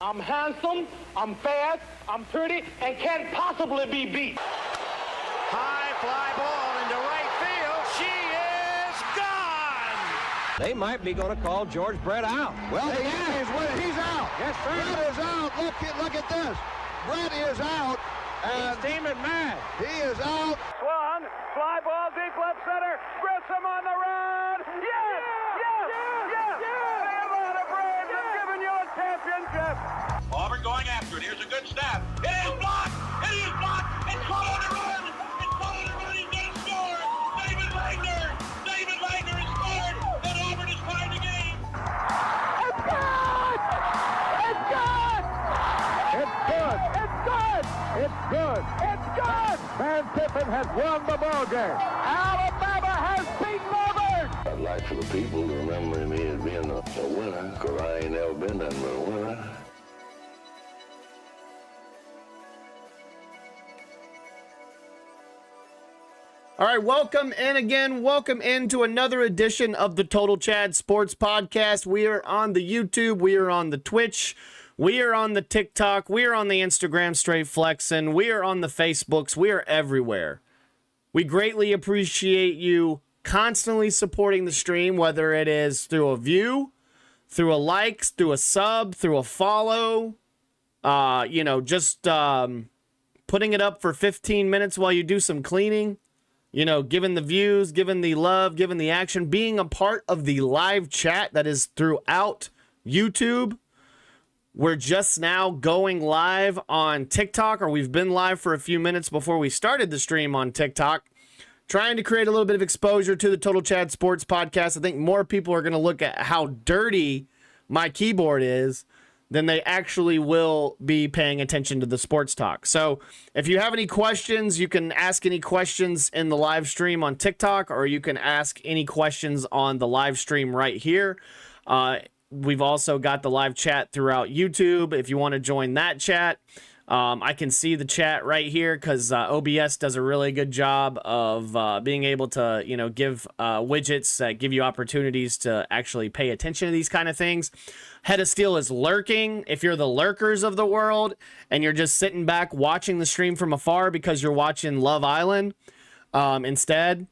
I'm handsome, I'm fast, I'm pretty, and can't possibly be beat. High fly ball into right field. She is gone. They might be going to call George Brett out. Well, he's out. Yes, sir. Brett is out. Look at this. Brett is out. He's teaming mad. He is out. Swung. Fly ball deep left center. Grissom on the run. Yes! The Atlanta Braves have given you a championship. Auburn going after it. Here's a good snap. It is blocked. It is blocked. It's caught on the run. It's caught on the run. He's going to score. David Wagner has scored. And Auburn is tied the game. It's good! It's good! It's good. It's good! It's good. It's good! Van Tiffin has won the ball game. Alabama has beaten Auburn! I'd like for the people to remember me as being a winner, because I ain't never been nothing but a winner. All right, welcome into another edition of the Total Chad Sports Podcast. We are on the YouTube, we are on the Twitch, we are on the TikTok, we are on the Instagram straight flexing, we are on the Facebooks, we are everywhere. We greatly appreciate you constantly supporting the stream, whether it is through a view, through a like, through a sub, through a follow, just putting it up for 15 minutes while you do some cleaning. You know, giving the views, giving the love, giving the action, being a part of the live chat that is throughout YouTube. We're just now going live on TikTok, or we've been live for a few minutes before we started the stream on TikTok, trying to create a little bit of exposure to the Total Chad Sports Podcast. I think more people are going to look at how dirty my keyboard is than they actually will be paying attention to the sports talk. So if you have any questions, you can ask any questions in the live stream on TikTok, or you can ask any questions on the live stream right here. We've also got the live chat throughout YouTube. If you want to join that chat, I can see the chat right here because OBS does a really good job of being able to, give widgets that give you opportunities to actually pay attention to these kind of things. Head of Steel is lurking. If you're the lurkers of the world and you're just sitting back watching the stream from afar because you're watching Love Island instead,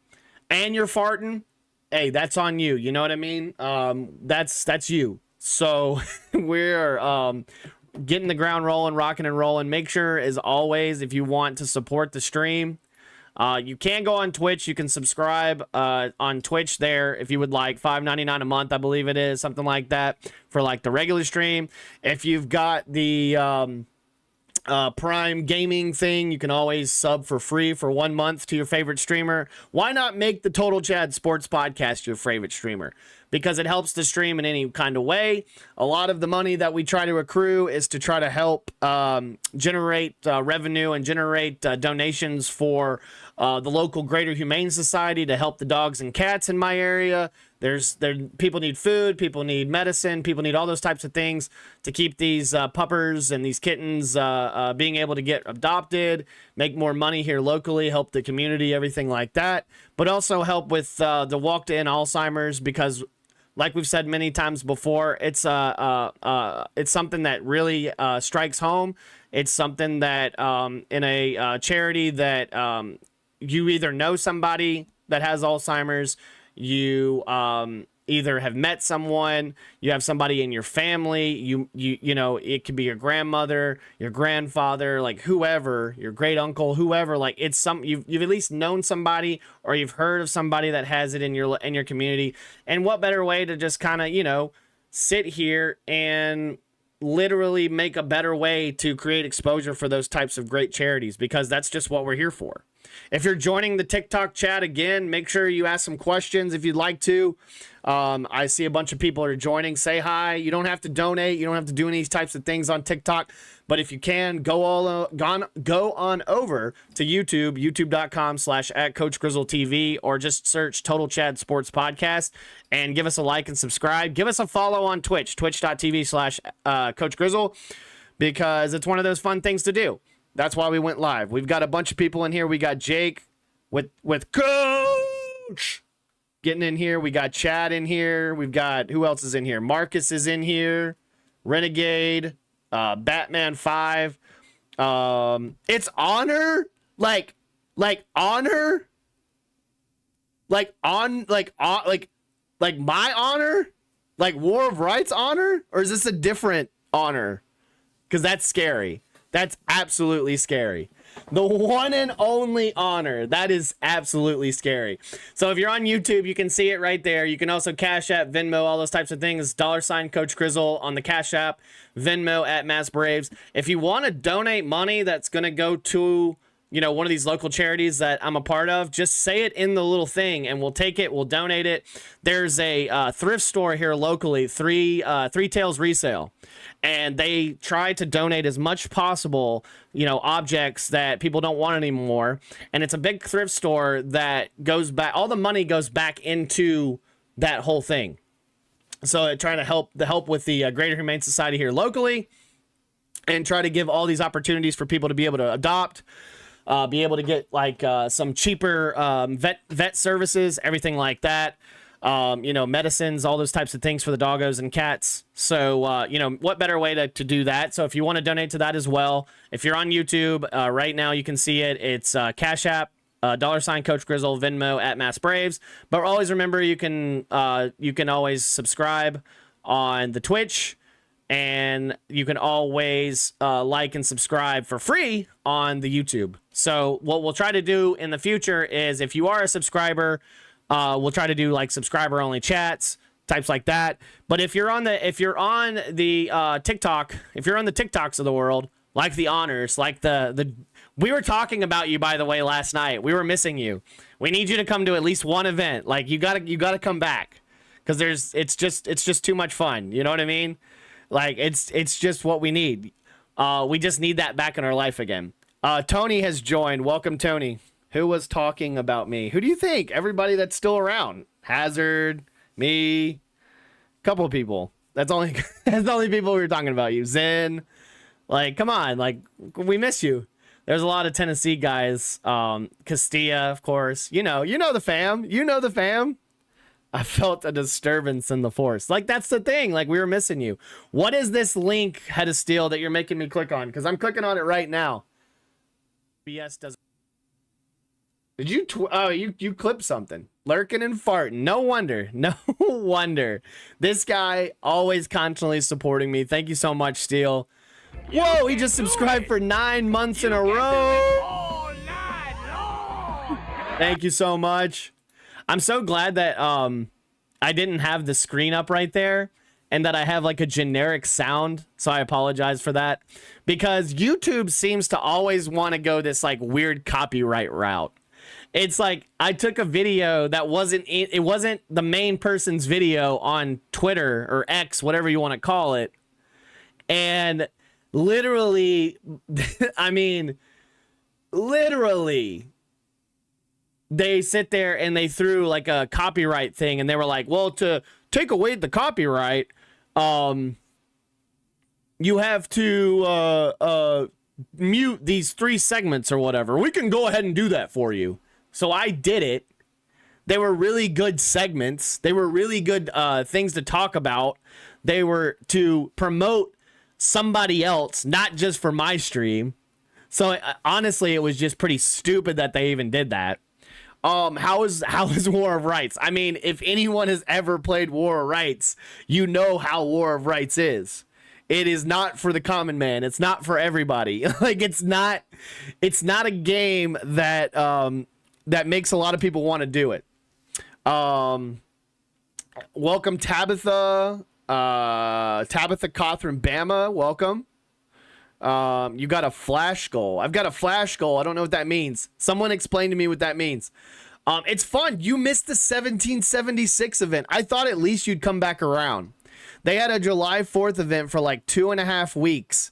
and you're farting, hey, that's on you. You know what I mean? That's you. So we're getting the ground rolling, rocking and rolling. Make sure, as always, if you want to support the stream, you can go on Twitch. You can subscribe on Twitch there if you would like. $5.99 a month, I believe it is, something like that, for like the regular stream. If you've got the Prime gaming thing, you can always sub for free for 1 month to your favorite streamer. Why not make the Total Chad Sports Podcast your favorite streamer? Because it helps the stream in any kind of way. A lot of the money that we try to accrue is to try to help generate revenue and generate donations for the local Greater Humane Society to help the dogs and cats in my area. People need food, people need medicine, people need all those types of things to keep these puppers and these kittens being able to get adopted, make more money here locally, help the community, everything like that. But also help with the walk to end Alzheimer's, because like we've said many times before, it's something that really strikes home. It's something that in a charity that you either know somebody that has Alzheimer's, you either have met someone, you have somebody in your family, you know, it could be your grandmother, your grandfather, like whoever, your great uncle, whoever, like it's you've at least known somebody, or you've heard of somebody that has it in your community. And what better way to just kind of, sit here and literally make a better way to create exposure for those types of great charities, because that's just what we're here for. If you're joining the TikTok chat again, make sure you ask some questions if you'd like to. I see a bunch of people are joining. Say hi. You don't have to donate. You don't have to do any types of things on TikTok. But if you can, go on over to YouTube, youtube.com/@CoachGrizzleTV, or just search Total Chad Sports Podcast and give us a like and subscribe. Give us a follow on Twitch, twitch.tv/CoachGrizzle, because it's one of those fun things to do. That's why we went live. We've got a bunch of people in here. We got Jake with Coach getting in here. We got Chad in here. We've got, who else is in here? Marcus is in here. Renegade. Batman 5. It's honor, like honor, like my honor, like War of Rights honor, or is this a different honor? Because that's scary. That's absolutely scary. The one and only honor. That is absolutely scary. So if you're on YouTube, you can see it right there. You can also Cash App, Venmo, all those types of things. $ Coach Grizzle on the Cash App, Venmo at Mass Braves. If you want to donate money that's going to go to, you know, one of these local charities that I'm a part of, just say it in the little thing and we'll take it. We'll donate it. There's a thrift store here locally, Three Tails Resale. And they try to donate as much possible, you know, objects that people don't want anymore. And it's a big thrift store that goes back, all the money goes back into that whole thing. So trying to help with the Greater Humane Society here locally and try to give all these opportunities for people to be able to adopt, be able to get like some cheaper vet services, everything like that. You know, medicines, all those types of things for the doggos and cats. So, you know, what better way to do that? So if you want to donate to that as well, if you're on YouTube right now, you can see it. It's Cash App, $ Coach Grizzle, Venmo at Mass Braves. But always remember, you can always subscribe on the Twitch, and you can always like and subscribe for free on the YouTube. So what we'll try to do in the future is, if you are a subscriber, we'll try to do like subscriber only chats, types like that. But if you're on the TikTok, if you're on the TikToks of the world, like the honors, like we were talking about you, by the way, last night. We were missing you. We need you to come to at least one event. Like you gotta come back, because it's just too much fun. You know what I mean? Like it's just what we need. We just need that back in our life again. Tony has joined. Welcome, Tony. Who was talking about me? Who do you think? Everybody that's still around. Hazard, me, couple of people. That's the only people we were talking about you. Zen. Like, come on. Like, we miss you. There's a lot of Tennessee guys. Castilla, of course. You know the fam. You know the fam. I felt a disturbance in the force. Like, that's the thing. Like, we were missing you. What is this link, Head of Steel, that you're making me click on? Because I'm clicking on it right now. BS doesn't. Did you you clipped something? Lurking and farting. No wonder. No wonder. This guy always constantly supporting me. Thank you so much, Steel. Whoa, he just subscribed for 9 months in a row. Thank you so much. I'm so glad that I didn't have the screen up right there, and that I have like a generic sound. So I apologize for that, because YouTube seems to always want to go this like weird copyright route. It's like I took a video that wasn't the main person's video on Twitter or X, whatever you want to call it. And literally, I mean, literally, they sit there and they threw like a copyright thing, and they were like, well, to take away the copyright, you have to mute these 3 segments or whatever. We can go ahead and do that for you. So I did it. They were really good segments. They were really good things to talk about. They were to promote somebody else, not just for my stream. So honestly, it was just pretty stupid that they even did that. How is War of Rights? I mean, if anyone has ever played War of Rights, you know how War of Rights is. It is not for the common man. It's not for everybody. Like, it's not a game that that makes a lot of people want to do it. Welcome, Tabitha. Tabitha Cothran Bama, welcome. You got a flash goal. I've got a flash goal. I don't know what that means. Someone explain to me what that means. It's fun. You missed the 1776 event. I thought at least you'd come back around. They had a July 4th event for like 2.5 weeks,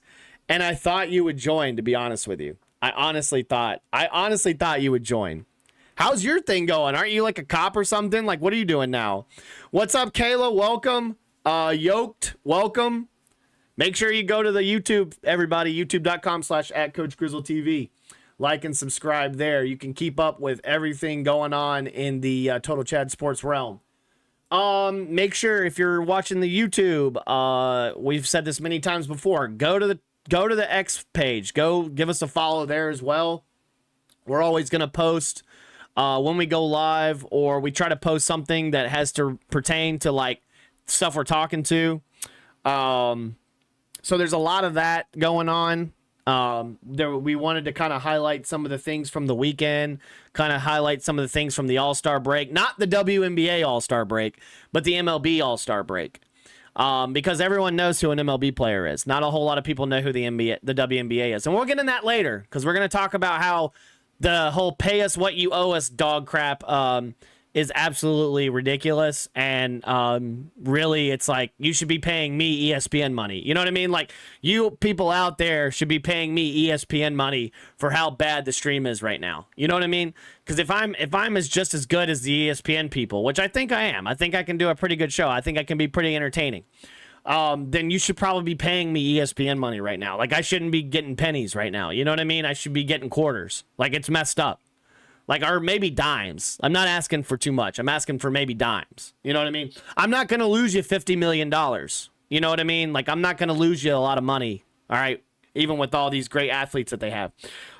and I thought you would join, to be honest with you. I honestly thought you would join. How's your thing going? Aren't you like a cop or something? Like, what are you doing now? What's up, Kayla? Welcome. Yoked, welcome. Make sure you go to the YouTube, everybody, youtube.com/@CoachGrizzleTV. Like and subscribe there. You can keep up with everything going on in the Total Chad Sports realm. Make sure if you're watching the YouTube, we've said this many times before, go to the X page. Go give us a follow there as well. We're always going to post when we go live, or we try to post something that has to pertain to like stuff we're talking to. So there's a lot of that going on. We wanted to kind of highlight some of the things from the weekend, kind of highlight some of the things from the All-Star break, not the WNBA All-Star break, but the MLB All-Star break. Because everyone knows who an MLB player is. Not a whole lot of people know who the WNBA is. And we'll get in that later, because we're going to talk about how the whole pay us what you owe us dog crap is absolutely ridiculous. And really, it's like, you should be paying me ESPN money. You know what I mean? Like, you people out there should be paying me ESPN money for how bad the stream is right now. You know what I mean? Because if I'm just as good as the ESPN people, which I think I am, I think I can do a pretty good show. I think I can be pretty entertaining. Then you should probably be paying me ESPN money right now. Like, I shouldn't be getting pennies right now. You know what I mean? I should be getting quarters. Like, it's messed up. Like, or maybe dimes. I'm not asking for too much. I'm asking for maybe dimes. You know what I mean? I'm not going to lose you $50 million. You know what I mean? Like, I'm not going to lose you a lot of money. All right? Even with all these great athletes that they have.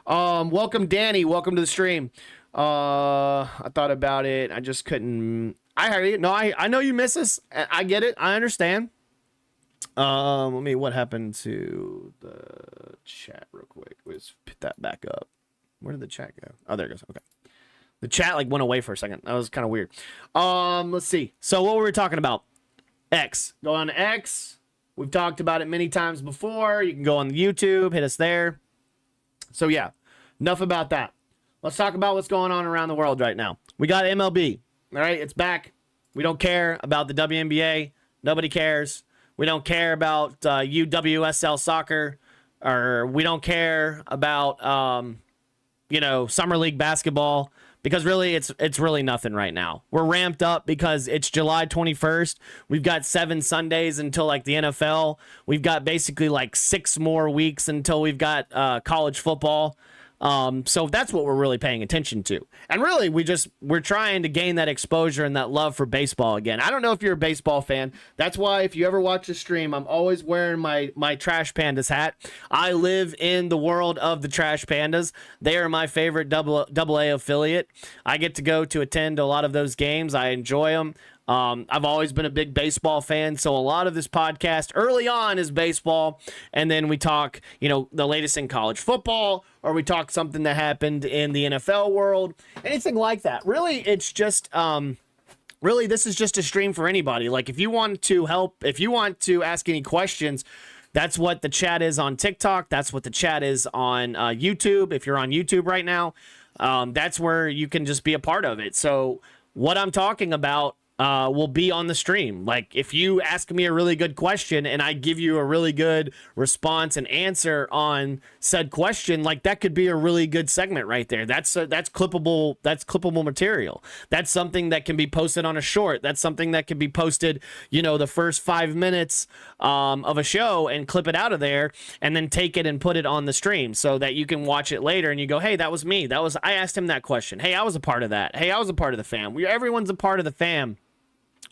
Welcome, Danny. Welcome to the stream. I thought about it. I just couldn't. I heard you. No, I know you miss us. I get it. I understand. What happened to the chat real quick? Let's put that back up. Where did the chat go? Oh, there it goes. Okay. The chat like went away for a second. That was kind of weird. Let's see. So what were we talking about? X. Go on to X. We've talked about it many times before. You can go on YouTube, hit us there. So yeah, enough about that. Let's talk about what's going on around the world right now. We got MLB. All right, it's back. We don't care about the WNBA. Nobody cares. We don't care about UWSL soccer, or we don't care about Summer League basketball, because really it's really nothing right now. We're ramped up because it's July 21st. We've got 7 Sundays until like the NFL. We've got basically like 6 more weeks until we've got college football. So that's what we're really paying attention to. And really, we're trying to gain that exposure and that love for baseball again. I don't know if you're a baseball fan. That's why if you ever watch the stream, I'm always wearing my Trash Pandas hat. I live in the world of the Trash Pandas. They are my favorite double A affiliate. I get to go to attend a lot of those games. I enjoy them. I've always been a big baseball fan, so a lot of this podcast early on is baseball, and then we talk, the latest in college football, or we talk something that happened in the NFL world, anything like that. Really, it's just, this is just a stream for anybody. Like, if you want to help, if you want to ask any questions, that's what the chat is on TikTok. That's what the chat is on YouTube. If you're on YouTube right now, that's where you can just be a part of it. So what I'm talking about will be on the stream. Like, if you ask me a really good question and I give you a really good response and answer on said question, like, that could be a really good segment right there. That's clippable. That's clippable material. That's something that can be posted on a short. That's something that can be posted, the first 5 minutes of a show, and clip it out of there and then take it and put it on the stream so that you can watch it later and you go, hey, that was me. I asked him that question. Hey, I was a part of that. Hey, I was a part of the fam. Everyone's a part of the fam.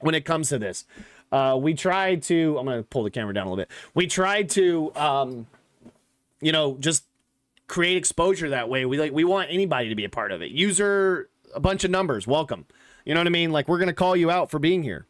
When it comes to this, we try to, I'm going to pull the camera down a little bit. We try to, just create exposure that way. We want anybody to be a part of it. User a bunch of numbers. Welcome. You know what I mean? Like, we're going to call you out for being here.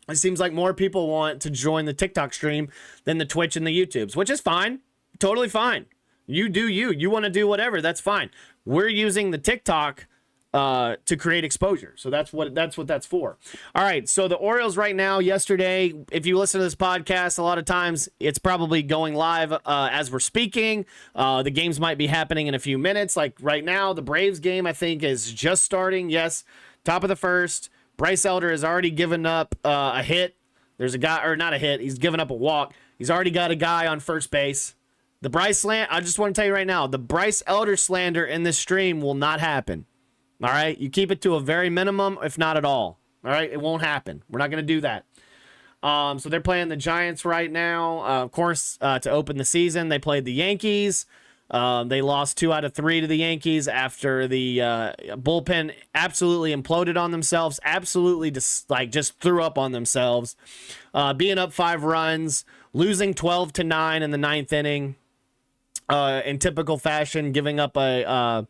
It seems like more people want to join the TikTok stream than the Twitch and the YouTubes, which is fine. Totally fine. You do you. You want to do whatever. That's fine. We're using the TikTok to create exposure. So that's what that's for. All right. So the Orioles right now, yesterday, if you listen to this podcast, a lot of times it's probably going live as we're speaking. The games might be happening in a few minutes. Like right now, the Braves game, I think, is just starting. Yes. Top of the first. Bryce Elder has already given up a hit. There's a guy, or not a hit. He's given up a walk. He's already got a guy on first base. I just want to tell you right now, the Bryce Elder slander in this stream will not happen. All right, you keep it to a very minimum, if not at all. All right, it won't happen. We're not going to do that. So they're playing the Giants right now. Of course, to open the season, they played the Yankees. They lost 2 out of 3 to the Yankees after the bullpen absolutely imploded on themselves, absolutely just threw up on themselves, being up 5 runs, losing 12-9 in the 9th inning in typical fashion, giving up a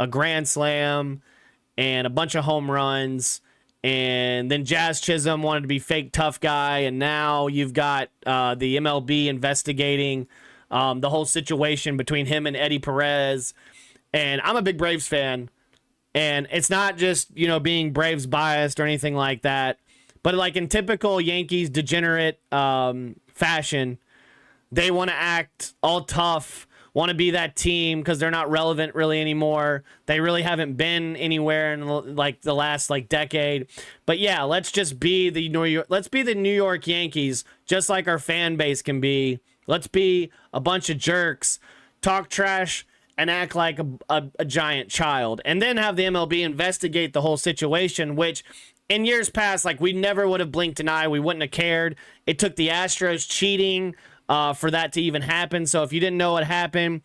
grand slam and a bunch of home runs. And then Jazz Chisholm wanted to be fake tough guy, and now you've got the MLB investigating the whole situation between him and Eddie Perez. And I'm a big Braves fan, and it's not just, being Braves biased or anything like that, but like in typical Yankees degenerate fashion, they want to act all tough, want to be that team because they're not relevant really anymore. They really haven't been anywhere in the last decade. But yeah, let's be the New York Yankees, just like our fan base can be. Let's be a bunch of jerks, talk trash, and act like a giant child, and then have the MLB investigate the whole situation, which in years past, we never would have blinked an eye. We wouldn't have cared. It took the Astros cheating for that to even happen. So if you didn't know what happened,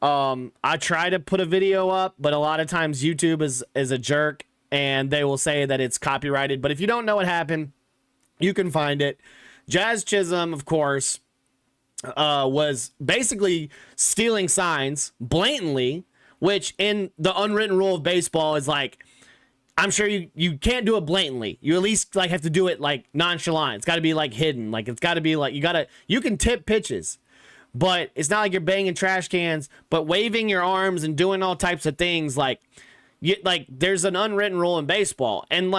I try to put a video up, but a lot of times YouTube is a jerk and they will say that it's copyrighted. But if you don't know what happened, you can find it. Jazz Chisholm, of course, was basically stealing signs blatantly, which in the unwritten rule of baseball is I'm sure you can't do it blatantly. You at least have to do it nonchalant. It's got to be hidden. It's got to be you can tip pitches, but it's not like you're banging trash cans, but waving your arms and doing all types of things there's an unwritten rule in baseball. And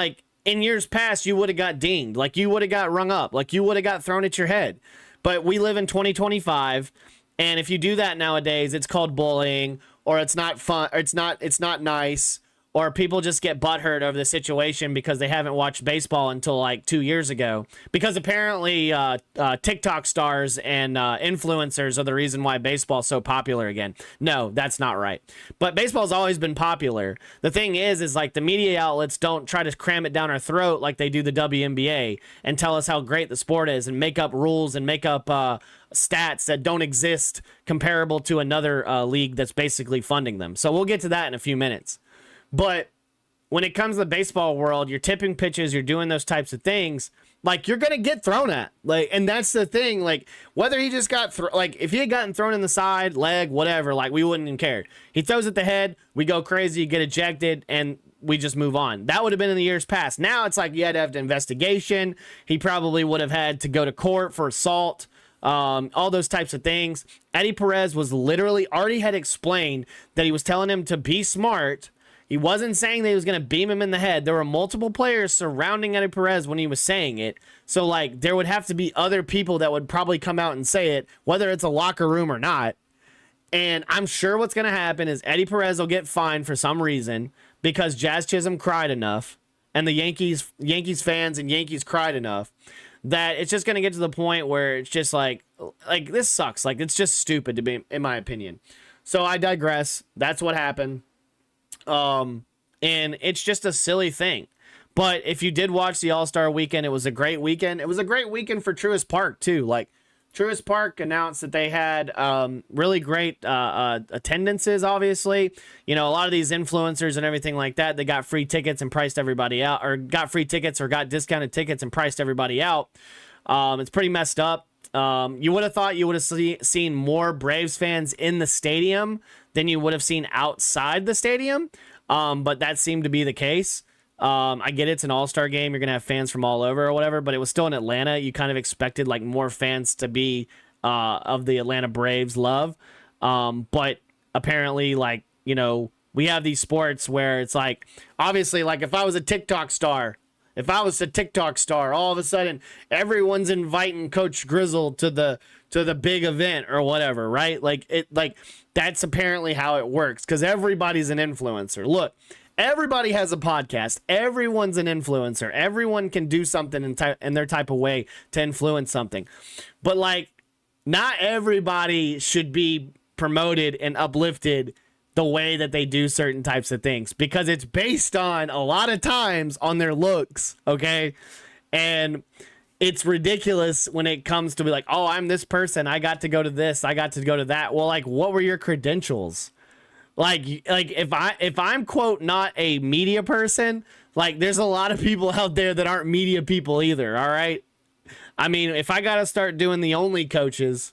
in years past, you would have got dinged. You would have got rung up. You would have got thrown at your head. But we live in 2025, and if you do that nowadays, it's called bullying, or it's not fun, or it's not nice, or people just get butthurt over the situation because they haven't watched baseball until 2 years ago. Because apparently TikTok stars and influencers are the reason why baseball's so popular again. No, that's not right. But baseball's always been popular. The thing is the media outlets don't try to cram it down our throat like they do the WNBA and tell us how great the sport is and make up rules and make up stats that don't exist comparable to another league that's basically funding them. So we'll get to that in a few minutes. But when it comes to the baseball world, you're tipping pitches, you're doing those types of things, you're going to get thrown at. And that's the thing, whether he just got, if he had gotten thrown in the side, leg, whatever, we wouldn't even care. He throws at the head, we go crazy, get ejected, and we just move on. That would have been in the years past. Now it's you had to have an investigation. He probably would have had to go to court for assault, all those types of things. Eddie Perez was literally already had explained that he was telling him to be smart. He wasn't saying that he was going to beam him in the head. There were multiple players surrounding Eddie Perez when he was saying it. So, there would have to be other people that would probably come out and say it, whether it's a locker room or not. And I'm sure what's going to happen is Eddie Perez will get fined for some reason because Jazz Chisholm cried enough and the Yankees fans and Yankees cried enough that it's just going to get to the point where it's just this sucks. It's just stupid to be, in my opinion. So I digress. That's what happened. And it's just a silly thing. But if you did watch the All-Star weekend, it was a great weekend. It was a great weekend for Truist Park, too. Truist Park announced that they had really great attendances, obviously. A lot of these influencers and everything like that, they got free tickets and priced everybody out, or got free tickets or got discounted tickets and priced everybody out. It's pretty messed up. You would have thought you would have seen more Braves fans in the stadium than you would have seen outside the stadium. But that seemed to be the case. I get it's an all-star game. You're going to have fans from all over or whatever, but it was still in Atlanta. You kind of expected more fans to be of the Atlanta Braves love. But apparently we have these sports where it's obviously if I was a TikTok star, all of a sudden everyone's inviting Coach Grizzle to the big event or whatever, right? That's apparently how it works because everybody's an influencer. Look, everybody has a podcast. Everyone's an influencer. Everyone can do something in their type of way to influence something. But not everybody should be promoted and uplifted the way that they do certain types of things because it's based on a lot of times on their looks. Okay. And it's ridiculous when it comes to be like, oh, I'm this person. I got to go to this. I got to go to that. Well, like, what were your credentials? Like if I'm quote not a media person, like there's a lot of people out there that aren't media people either. All right. I mean, if I got to start doing the only coaches,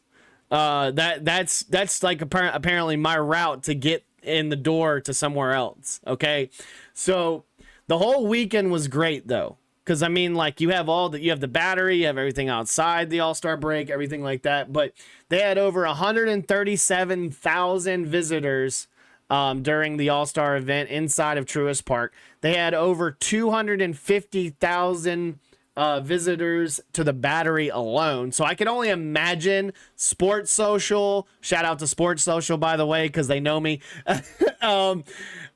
that's like apparently my route to get in the door to somewhere else. Okay. So the whole weekend was great though. Cause I mean, like you have the battery, you have everything outside the All-Star break, everything like that. But they had over 137,000 visitors during the All-Star event inside of Truist Park. They had over 250,000 visitors to the battery alone. So I can only imagine Sports Social. Shout out to Sports Social, by the way, because they know me.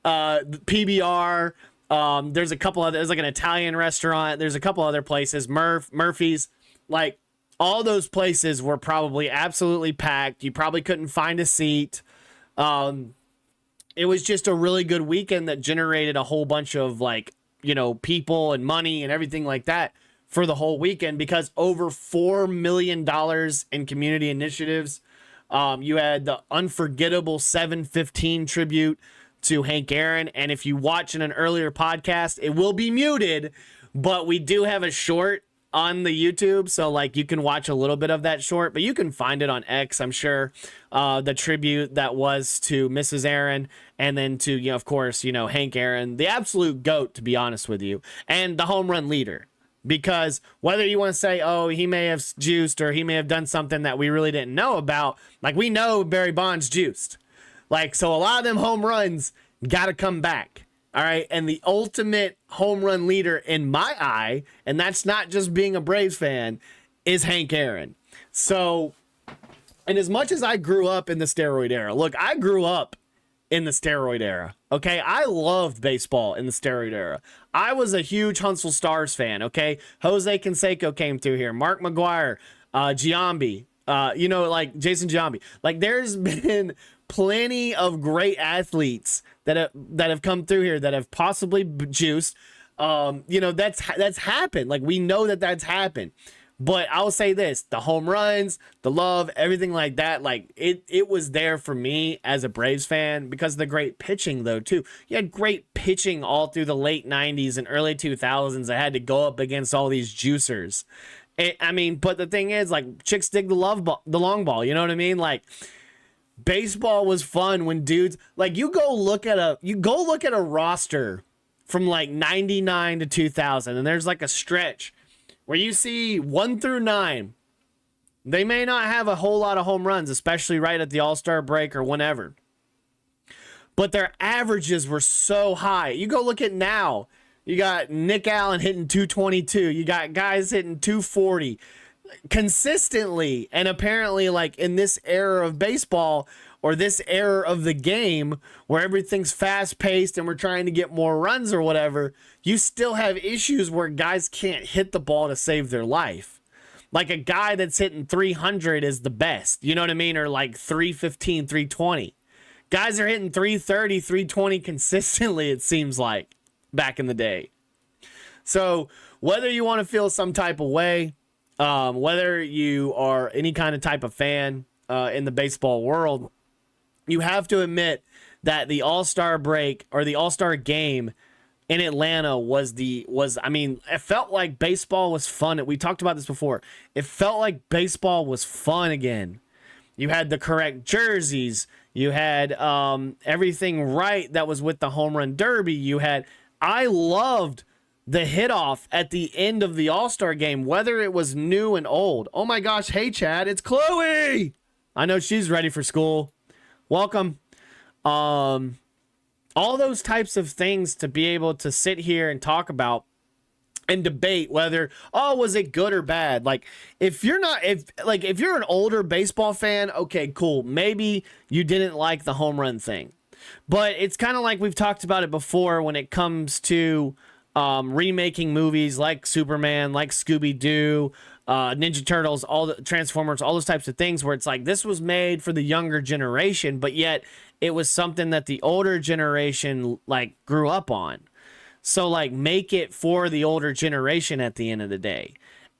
PBR. There's a couple other, there's like an Italian restaurant. There's a couple other places, Murphy's, like all those places were probably absolutely packed. You probably couldn't find a seat. It was just a really good weekend that generated a whole bunch of like, you know, people and money and everything like that for the whole weekend because over $4 million in community initiatives. You had the unforgettable 715 tribute to Hank Aaron. And if you watch in an earlier podcast, it will be muted, but we do have a short on the YouTube. So like you can watch a little bit of that short, but you can find it on X, I'm sure. The tribute that was to Mrs. Aaron and then to, you know, of course, you know, Hank Aaron, the absolute GOAT, to be honest with you, and the home run leader. Because whether you want to say, oh, he may have juiced or he may have done something that we really didn't know about, like we know Barry Bonds juiced. Like, so a lot of them home runs got to come back. All right. And the ultimate home run leader in my eye, and that's not just being a Braves fan, is Hank Aaron. So, and as much as I grew up in the steroid era, look, I grew up in the steroid era. Okay. I loved baseball in the steroid era. I was a huge Huntsville Stars fan. Okay. Jose Canseco came through here. Mark McGuire, Giambi, you know, like Jason Giambi. Like there's been plenty of great athletes that have come through here that have possibly juiced. You know, that's happened. Like we know that's happened. But I'll say this, the home runs, the love, everything like that, like it was there for me as a Braves fan because of the great pitching though too. You had great pitching all through the late 90s and early 2000s that had to go up against all these juicers. I mean, but the thing is, like, chicks dig the long ball, you know what I mean? Like, baseball was fun when dudes, like, you go look at a roster from like 99 to 2000, and there's like a stretch where you see 1 through 9. They may not have a whole lot of home runs, especially right at the All-Star break or whenever, but their averages were so high. You go look at now. You got Nick Allen hitting 222. You got guys hitting 240 consistently. And apparently, like in this era of baseball or this era of the game where everything's fast paced and we're trying to get more runs or whatever, you still have issues where guys can't hit the ball to save their life. Like a guy that's hitting 300 is the best, you know what I mean? Or like 315, 320. Guys are hitting 330, 320 consistently, it seems like. Back in the day. So whether you want to feel some type of way, whether you are any kind of type of fan in the baseball world, you have to admit that the All-Star break or the All-Star game in Atlanta was I mean, it felt like baseball was fun. We talked about this before. It felt like baseball was fun again. You had the correct jerseys. You had everything right that was with the home run derby. I loved the hit off at the end of the All-Star game, whether it was new and old. Oh my gosh. Hey, Chad, it's Chloe. I know she's ready for school. Welcome. All those types of things to be able to sit here and talk about and debate whether, was it good or bad? Like if you're an older baseball fan, okay, cool. Maybe you didn't like the home run thing. But it's kind of like we've talked about it before when it comes to remaking movies like Superman, like Scooby-Doo, Ninja Turtles, all the Transformers, all those types of things where it's like this was made for the younger generation, but yet it was something that the older generation like grew up on. So like make it for the older generation at the end of the day.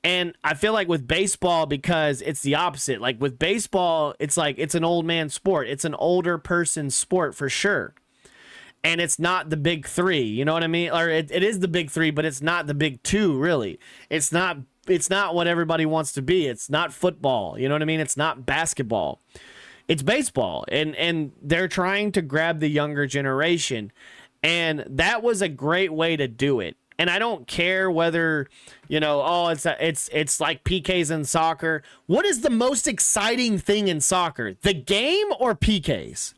And I feel like with baseball, because it's the opposite. Like with baseball, it's like it's an old man sport. It's an older person sport for sure. And it's not the big three. You know what I mean? Or it is the big three, but it's not the big two, really. It's not what everybody wants to be. It's not football. You know what I mean? It's not basketball. It's baseball. And they're trying to grab the younger generation. And that was a great way to do it. And I don't care whether, you know, it's like PKs in soccer. What is the most exciting thing in soccer? The game or PKs?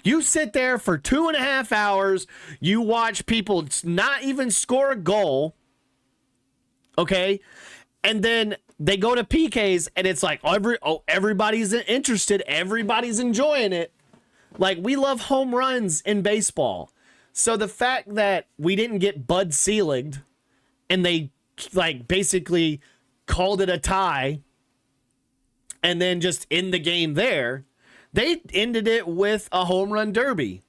You sit there for 2.5 hours. You watch people not even score a goal. Okay. And then they go to PKs and it's like, everybody's interested. Everybody's enjoying it. Like, we love home runs in baseball. So the fact that we didn't get Bud Selig and they like basically called it a tie and then just end the game there, they ended it with a home run derby.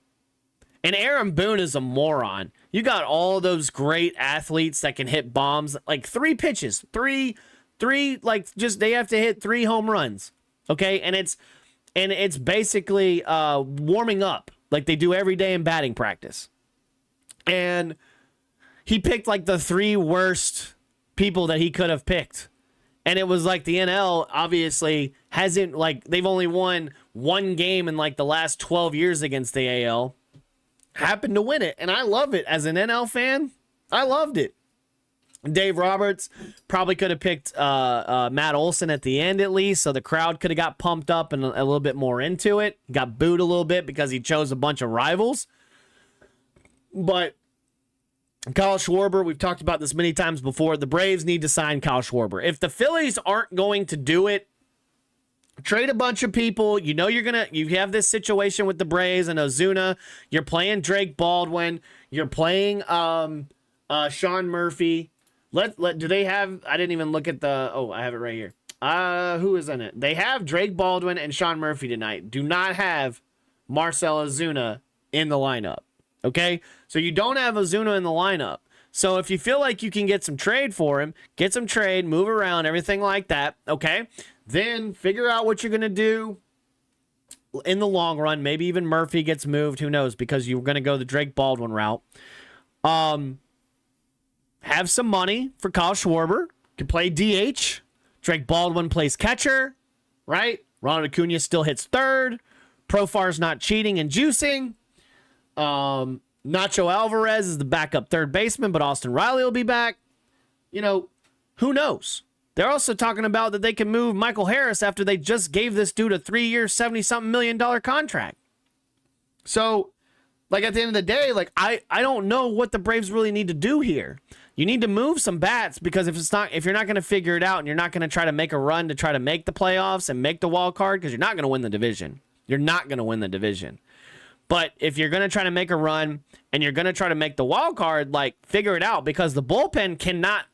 And Aaron Boone is a moron. You got all those great athletes that can hit bombs, like 3 pitches, three, like just they have to hit 3 home runs. Okay. And it's basically warming up like they do every day in batting practice. And he picked like the 3 worst people that he could have picked. And it was like the NL obviously hasn't, like, they've only won 1 game in like the last 12 years against the AL. Happened to win it. And I love it. As an NL fan, I loved it. Dave Roberts probably could have picked Matt Olson at the end at least, so the crowd could have got pumped up and a little bit more into it. Got booed a little bit because he chose a bunch of rivals. But Kyle Schwarber, we've talked about this many times before. The Braves need to sign Kyle Schwarber. If the Phillies aren't going to do it, trade a bunch of people. You know you have this situation with the Braves and Ozuna. You're playing Drake Baldwin. You're playing Sean Murphy. Do they have? I didn't even look at the. Oh, I have it right here. Who is in it? They have Drake Baldwin and Sean Murphy tonight. Do not have Marcell Ozuna in the lineup. Okay, so you don't have Ozuna in the lineup. So if you feel like you can get some trade for him, get some trade, move around, everything like that, okay? Then figure out what you're going to do in the long run. Maybe even Murphy gets moved, who knows, because you're going to go the Drake Baldwin route. Have some money for Kyle Schwarber. You can play DH. Drake Baldwin plays catcher, right? Ronald Acuna still hits third. Profar's not cheating and juicing. Nacho Alvarez is the backup third baseman, but Austin Riley will be back. You know, who knows? They're also talking about that they can move Michael Harris after they just gave this dude a 3-year, $70-something million contract. So, like, at the end of the day, like, I don't know what the Braves really need to do here. You need to move some bats, because if you're not going to figure it out and you're not going to try to make a run to try to make the playoffs and make the wild card, because you're not going to win the division. You're not going to win the division. But if you're going to try to make a run and you're going to try to make the wild card, like, figure it out, because the bullpen cannot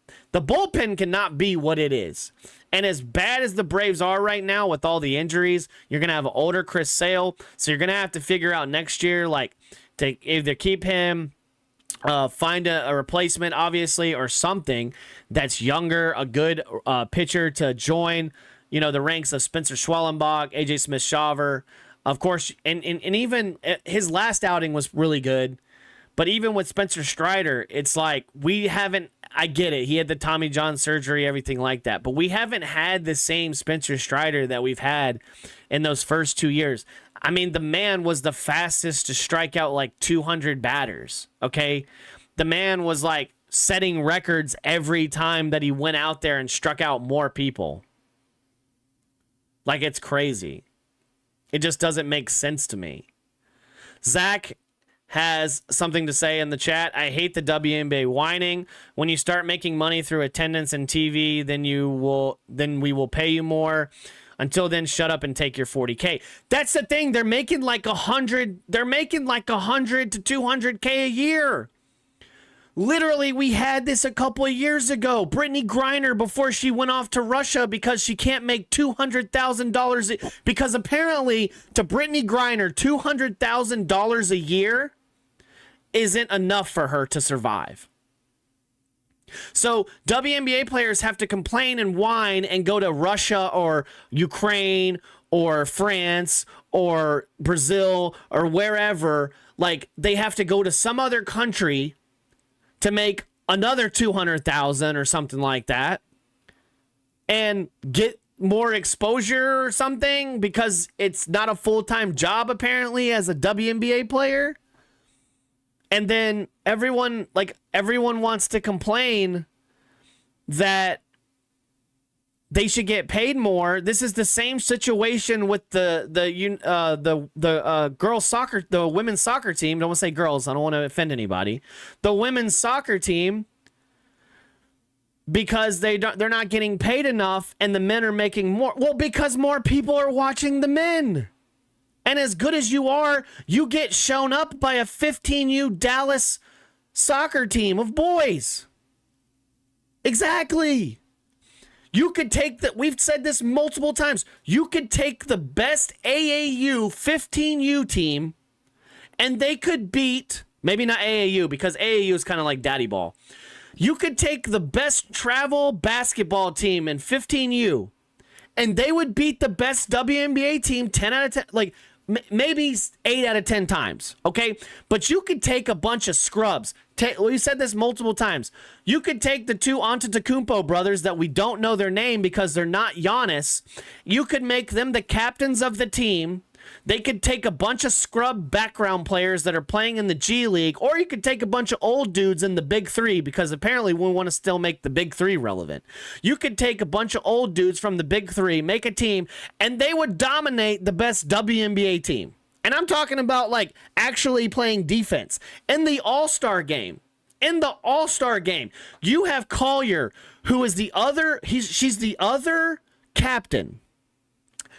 be what it is. And as bad as the Braves are right now with all the injuries, you're going to have an older Chris Sale. So you're going to have to figure out next year, like, to either keep him, find a replacement, obviously, or something that's younger, a good pitcher to join, you know, the ranks of Spencer Schwellenbach, AJ Smith-Shawver. Of course, and even his last outing was really good. But even with Spencer Strider, it's like I get it. He had the Tommy John surgery, everything like that. But we haven't had the same Spencer Strider that we've had in those first 2 years. I mean, the man was the fastest to strike out like 200 batters, okay? The man was like setting records every time that he went out there and struck out more people. Like, it's crazy. It just doesn't make sense to me. Zach has something to say in the chat. I hate the WNBA whining. When you start making money through attendance and TV, then we will pay you more. Until then, shut up and take your $40K. That's the thing. They're making like 100. They're making like 100 to 200K a year. Literally, we had this a couple of years ago. Brittany Griner, before she went off to Russia because she can't make $200,000. Because apparently, to Brittany Griner, $200,000 a year isn't enough for her to survive. So WNBA players have to complain and whine and go to Russia or Ukraine or France or Brazil or wherever. Like, they have to go to some other country to make another 200,000 or something like that and get more exposure or something because it's not a full-time job apparently as a WNBA player. And then everyone wants to complain that they should get paid more. This is the same situation with the girls soccer, the women's soccer team. Don't want to say girls. I don't want to offend anybody. The women's soccer team, because they're not getting paid enough, and the men are making more. Well, because more people are watching the men. And as good as you are, you get shown up by a 15U Dallas soccer team of boys. Exactly. You could take we've said this multiple times. You could take the best AAU 15U team and they could beat, maybe not AAU because AAU is kind of like daddy ball. You could take the best travel basketball team in 15U and they would beat the best WNBA team 10 out of 10, like maybe 8 out of 10 times, okay? But you could take a bunch of scrubs. We said this multiple times. You could take the two Antetokounmpo brothers that we don't know their name because they're not Giannis. You could make them the captains of the team. They could take a bunch of scrub background players that are playing in the G League, or you could take a bunch of old dudes in the Big Three because apparently we want to still make the Big Three relevant. You could take a bunch of old dudes from the Big Three, make a team, and they would dominate the best WNBA team. And I'm talking about like actually playing defense. In the All-Star game, you have Collier, who is the other, she's the other captain.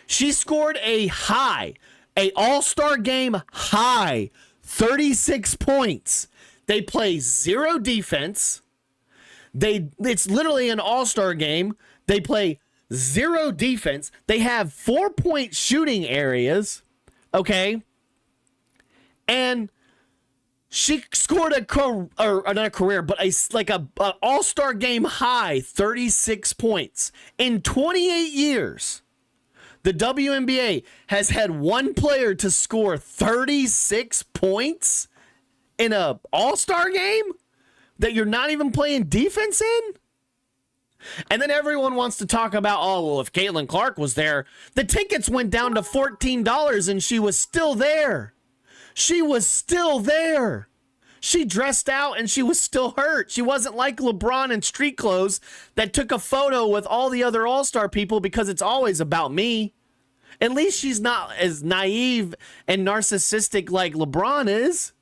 She scored a All-Star game high, 36 points. They play zero defense. It's literally an All-Star game. They play zero defense. They have 4-point shooting areas. Okay. And she scored not a career, but an All-Star game high 36 points in 28 years. The WNBA has had one player to score 36 points in a All-Star game that you're not even playing defense in. And then everyone wants to talk about, oh, well, if Caitlin Clark was there, the tickets went down to $14 and she was still there. She was still there. She dressed out and she was still hurt. She wasn't like LeBron in street clothes that took a photo with all the other All-Star people because it's always about me. At least she's not as naive and narcissistic like LeBron is.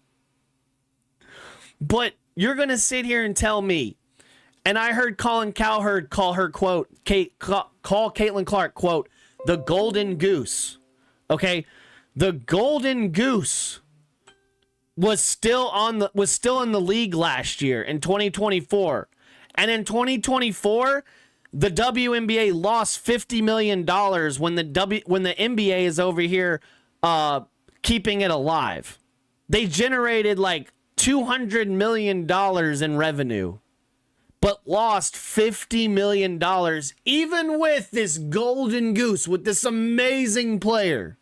But you're going to sit here and tell me, and I heard Colin Cowherd call her, quote, call Caitlin Clark, quote, the golden goose. Okay? The golden goose was still in the league last year in 2024. And in 2024, the WNBA lost $50 million when the NBA is over here keeping it alive. They generated like $200 million in revenue, but lost $50 million even with this golden goose, with this amazing player.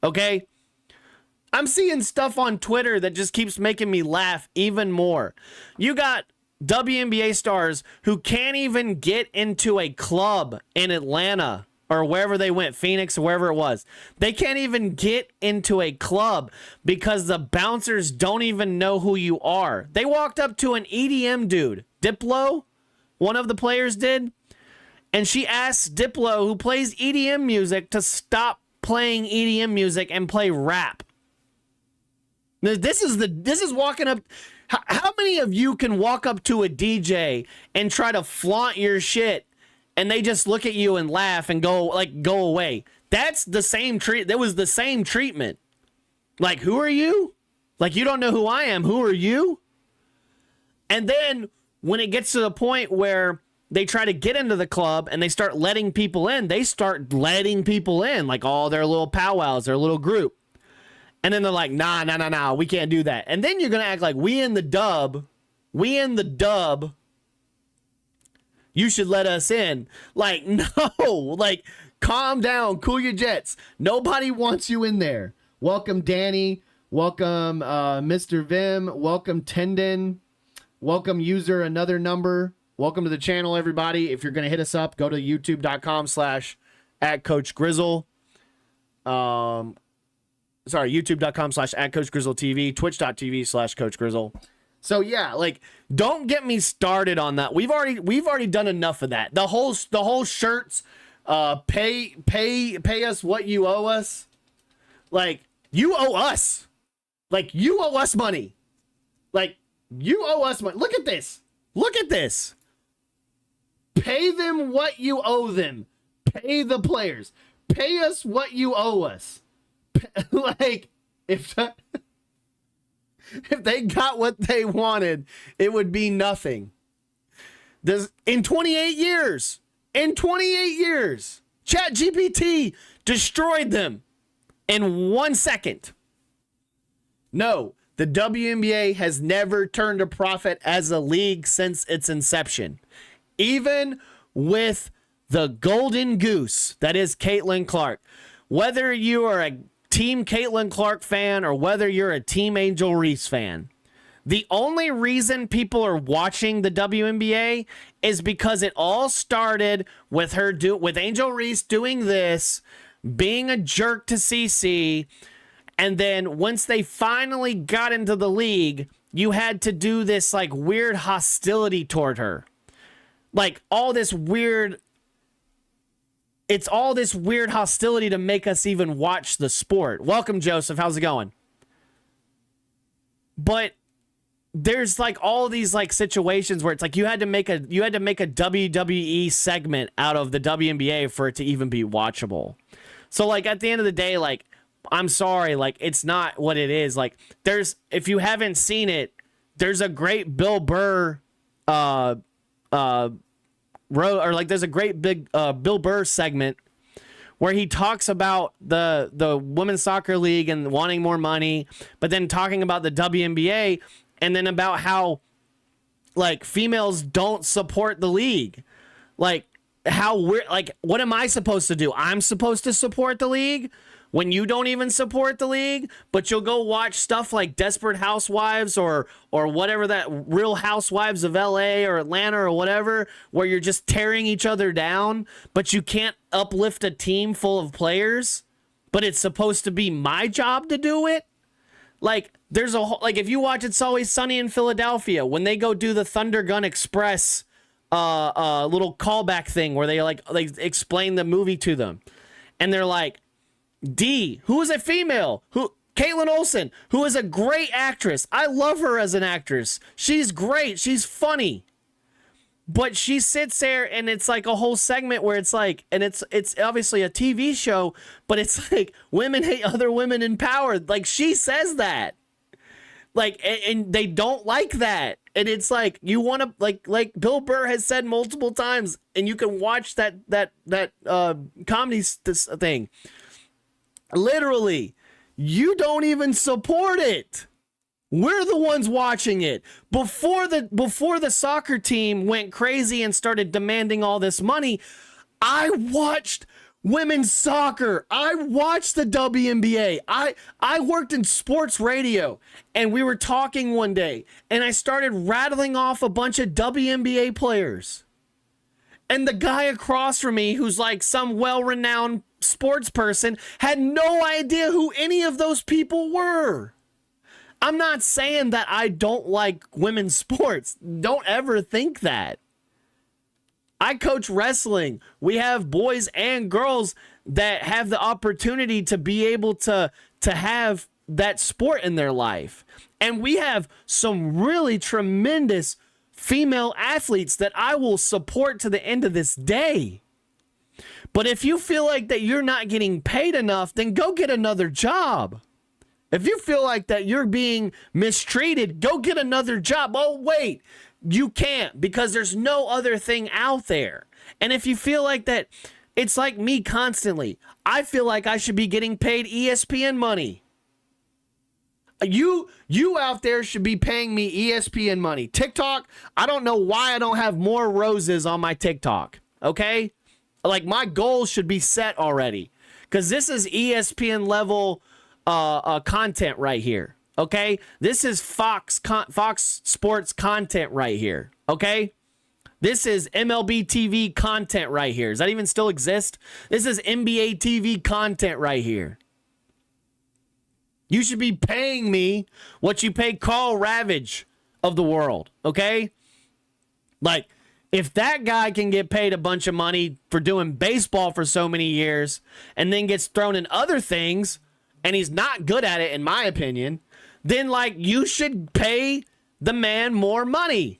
Okay? I'm seeing stuff on Twitter that just keeps making me laugh even more. You got WNBA stars who can't even get into a club in Atlanta or wherever they went, Phoenix or wherever it was. They can't even get into a club because the bouncers don't even know who you are. They walked up to an EDM dude, Diplo, one of the players did, and she asked Diplo, who plays EDM music, to stop playing EDM music and play rap. This is walking up. How many of you can walk up to a DJ and try to flaunt your shit and they just look at you and laugh and go away? That's the same that was the same treatment. Like, who are you? Like, you don't know who I am. Who are you? And then when it gets to the point where they try to get into the club and they start letting people in, like all their little powwows, their little group. And then they're like, nah, we can't do that. And then you're going to act like we in the dub You should let us in. Like, no, like, calm down, cool your jets. Nobody wants you in there. Welcome, Danny. Welcome, Mr. Vim. Welcome, Tendon. Welcome, user another number. Welcome to the channel, everybody. If you're going to hit us up, go to youtube.com/@CoachGrizzle. youtube.com/@CoachGrizzleTV, twitch.tv/CoachGrizzle. So yeah, like, don't get me started on that. We've already done enough of that. The whole shirts, pay us what you owe us. Like, you owe us. Like, you owe us money. Like, you owe us money. Look at this. Look at this. Pay them what you owe them. Pay the players. Pay us what you owe us. Like, if they got what they wanted, it would be nothing. In 28 years, ChatGPT destroyed them in 1 second. No, the WNBA has never turned a profit as a league since its inception. Even with the golden goose that is Caitlin Clark. Whether you are a Team Caitlin Clark fan or whether you're a Team Angel Reese fan, the only reason people are watching the WNBA is because it all started with with Angel Reese doing this, being a jerk to CC, and then once they finally got into the league, you had to do this like weird hostility toward her. Like it's all this weird hostility to make us even watch the sport. Welcome, Joseph. How's it going? But there's like all these like situations where it's like you had to make a WWE segment out of the WNBA for it to even be watchable. So like at the end of the day, like, I'm sorry, like, it's not what it is. Like, if you haven't seen it, there's a great Bill Burr there's a great big Bill Burr segment where he talks about the women's soccer league and wanting more money, but then talking about the WNBA and then about how like females don't support the league. Like, how we're like, what am I supposed to do? I'm supposed to support the league when you don't even support the league, but you'll go watch stuff like Desperate Housewives or whatever, that Real Housewives of LA or Atlanta or whatever, where you're just tearing each other down, but you can't uplift a team full of players, but it's supposed to be my job to do it. Like, there's a whole, like, if you watch It's Always Sunny in Philadelphia, when they go do the Thunder Gun Express little callback thing where they explain the movie to them, and they're like, D, who is a female, Caitlin Olsen, who is a great actress. I love her as an actress. She's great. She's funny. But she sits there and it's like a whole segment where it's like, and it's obviously a TV show, but it's like women hate other women in power. Like, she says that. Like, and they don't like that. And it's like, you want to, like Bill Burr has said multiple times, and you can watch that comedy thing. Literally, you don't even support it. We're the ones watching it. Before the soccer team went crazy and started demanding all this money, I watched women's soccer. I watched the WNBA. I worked in sports radio, and we were talking one day, and I started rattling off a bunch of WNBA players. And the guy across from me, who's like some well-renowned sports person, had no idea who any of those people were. I'm not saying that I don't like women's sports. Don't ever think that. I coach wrestling. We have boys and girls that have the opportunity to be able to have that sport in their life. And we have some really tremendous female athletes that I will support to the end of this day. But if you feel like that you're not getting paid enough, then go get another job. If you feel like that you're being mistreated, go get another job. Oh, wait, you can't, because there's no other thing out there. And if you feel like that, it's like me constantly. I feel like I should be getting paid ESPN money. You out there should be paying me ESPN money. TikTok, I don't know why I don't have more roses on my TikTok. Okay? Like, my goals should be set already. Because this is ESPN level content right here. Okay? This is Fox Sports content right here. Okay? This is MLB TV content right here. Does that even still exist? This is NBA TV content right here. You should be paying me what you pay Carl Ravage of the world, okay? Like, if that guy can get paid a bunch of money for doing baseball for so many years and then gets thrown in other things and he's not good at it, in my opinion, then, like, you should pay the man more money.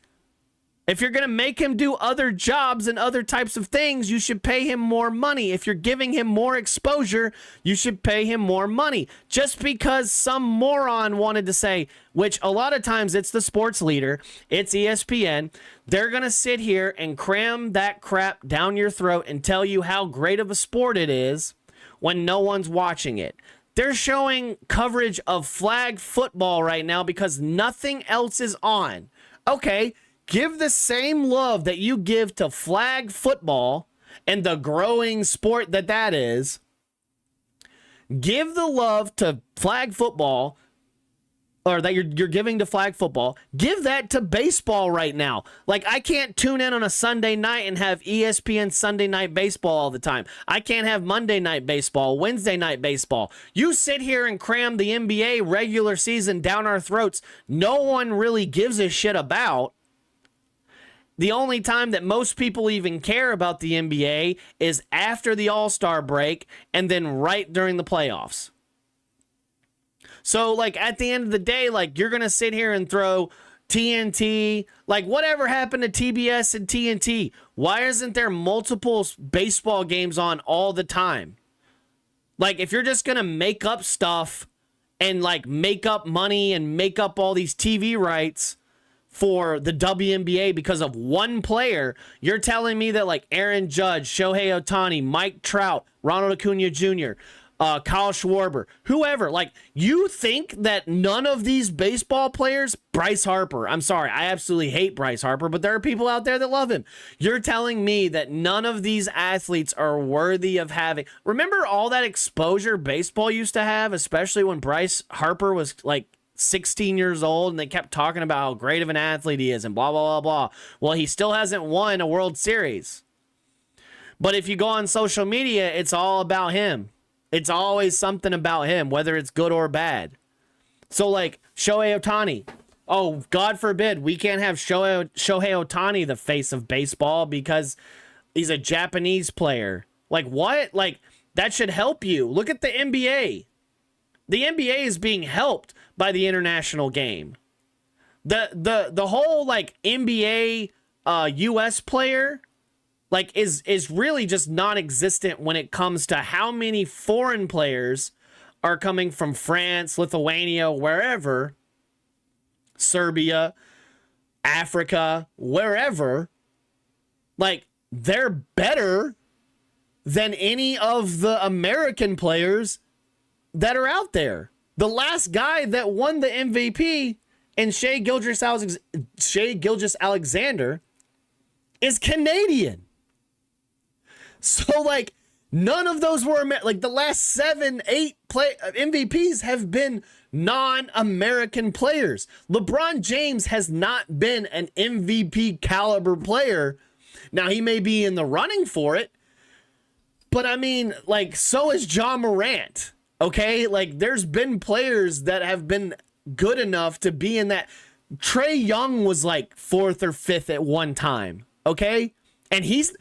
If you're going to make him do other jobs and other types of things, you should pay him more money. If you're giving him more exposure, you should pay him more money. Just because some moron wanted to say, which a lot of times it's the sports leader, it's ESPN, they're going to sit here and cram that crap down your throat and tell you how great of a sport it is when no one's watching it. They're showing coverage of flag football right now because nothing else is on. Okay, give the same love that you give to flag football and the growing sport that is. Give the love to flag football, or that you're giving to flag football. Give that to baseball right now. Like, I can't tune in on a Sunday night and have ESPN Sunday Night Baseball all the time. I can't have Monday Night Baseball, Wednesday Night Baseball. You sit here and cram the NBA regular season down our throats. No one really gives a shit about. The only time that most people even care about the NBA is after the All-Star break and then right during the playoffs. So, like, at the end of the day, like, you're going to sit here and throw TNT. Like, whatever happened to TBS and TNT? Why isn't there multiple baseball games on all the time? Like, if you're just going to make up stuff and, like, make up money and make up all these TV rights for the WNBA because of one player, you're telling me that, like, Aaron Judge, Shohei Ohtani, Mike Trout, Ronald Acuna Jr., Kyle Schwarber, whoever, like, you think that none of these baseball players, Bryce Harper, I'm sorry, I absolutely hate Bryce Harper, but there are people out there that love him. You're telling me that none of these athletes are worthy of having, remember all that exposure baseball used to have, especially when Bryce Harper was, like, 16 years old and they kept talking about how great of an athlete he is and blah, blah, blah, blah. Well, he still hasn't won a World Series. But if you go on social media, it's all about him. It's always something about him, whether it's good or bad. So, like, Shohei Ohtani. Oh, God forbid, we can't have Shohei Ohtani the face of baseball because he's a Japanese player. Like, what? Like, that should help you. Look at the NBA. The NBA is being helped by the international game. The whole, like, NBA US player, like, is really just non-existent when it comes to how many foreign players are coming from France, Lithuania, wherever, Serbia, Africa, wherever. Like, they're better than any of the American players that are out there. The last guy that won the MVP in Shai Gilgeous-Alexander is Canadian. So, like, none of those were like the last 7-8 MVPs have been non-American players. LeBron James has not been an MVP caliber player. Now, he may be in the running for it, but I mean, like, so is Ja Morant. Okay, like, there's been players that have been good enough to be in that. Trae Young was like 4th or 5th at one time. Okay, and he's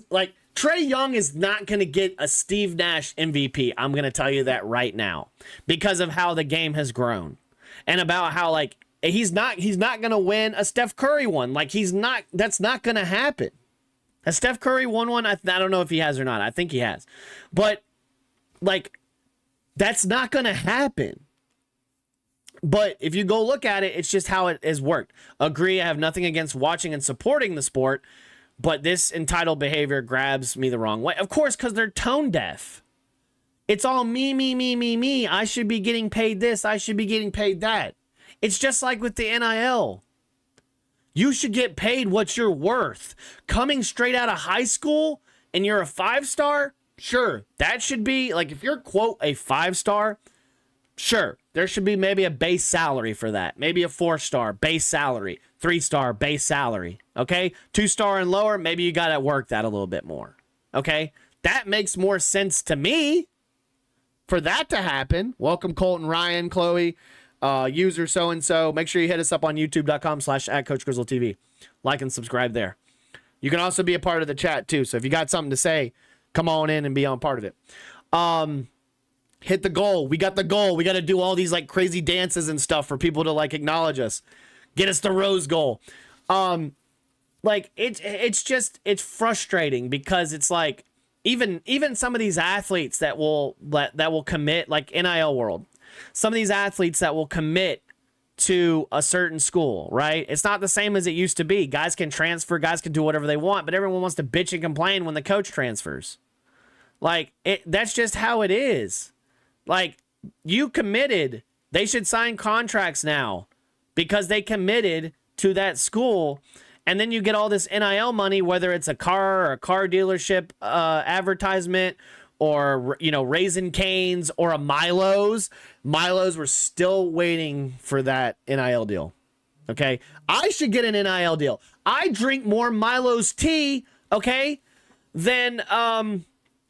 like, Trae Young is not going to get a Steve Nash MVP. I'm going to tell you that right now because of how the game has grown and about how, like, he's not going to win a Steph Curry one. Like, that's not going to happen. Has Steph Curry won one? I don't know if he has or not. I think he has, but, like, that's not going to happen. But if you go look at it, it's just how it has worked. Agree, I have nothing against watching and supporting the sport, but this entitled behavior grabs me the wrong way. Of course, because they're tone deaf. It's all me, me, me, me, me. I should be getting paid this. I should be getting paid that. It's just like with the NIL. You should get paid what you're worth. Coming straight out of high school and you're a 5-star, sure, that should be, like, if you're, quote, a 5-star, sure, there should be maybe a base salary for that. Maybe a 4-star base salary, 3-star base salary, okay? 2-star and lower, maybe you got to work that a little bit more, okay? That makes more sense to me for that to happen. Welcome, Colton, Ryan, Chloe, user so-and-so. Make sure you hit us up on youtube.com/@CoachGrizzleTV. Like and subscribe there. You can also be a part of the chat too. So if you got something to say, come on in and be on part of it. Hit the goal. We got the goal. We got to do all these like crazy dances and stuff for people to like acknowledge us. Get us the rose goal. Like it's frustrating because it's like even some of these athletes that will commit, like NIL world, some of these athletes that will commit to a certain school, right? It's not the same as it used to be. Guys can transfer, guys can do whatever they want, but everyone wants to bitch and complain when the coach transfers. Like, that's just how it is. Like, you committed. They should sign contracts now because they committed to that school. And then you get all this NIL money, whether it's a car or a car dealership advertisement or, you know, Raisin Canes or a Milo's. Milo's, were still waiting for that NIL deal. Okay? I should get an NIL deal. I drink more Milo's tea, okay, than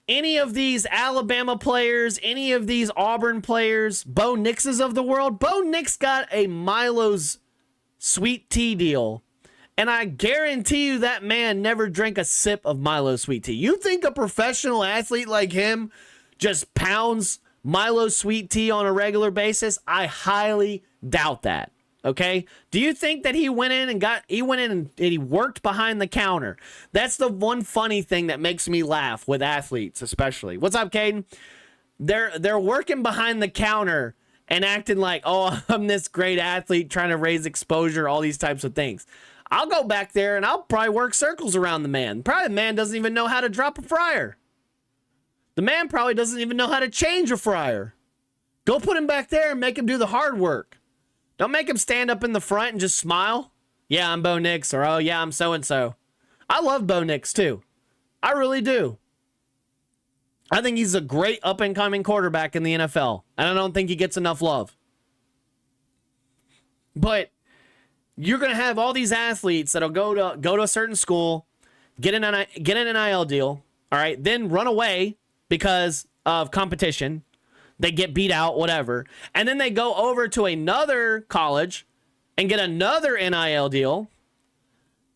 any of these Alabama players, any of these Auburn players, Bo Nix's of the world. Bo Nix got a Milo's sweet tea deal. And I guarantee you that man never drank a sip of Milo sweet tea. You think a professional athlete like him just pounds Milo sweet tea on a regular basis? I highly doubt that. Okay? Do you think that he went in and he worked behind the counter? That's the one funny thing that makes me laugh with athletes, especially. What's up, Caden? They're working behind the counter and acting like, oh, I'm this great athlete trying to raise exposure, all these types of things. I'll go back there and I'll probably work circles around the man. Probably the man doesn't even know how to drop a fryer. The man probably doesn't even know how to change a fryer. Go put him back there and make him do the hard work. Don't make him stand up in the front and just smile. Yeah, I'm Bo Nix, or oh yeah, I'm so-and-so. I love Bo Nix too. I really do. I think he's a great up-and-coming quarterback in the NFL, and I don't think he gets enough love. But you're going to have all these athletes that'll go to a certain school, get an NIL deal, all right, then run away because of competition. They get beat out, whatever. And then they go over to another college and get another NIL deal.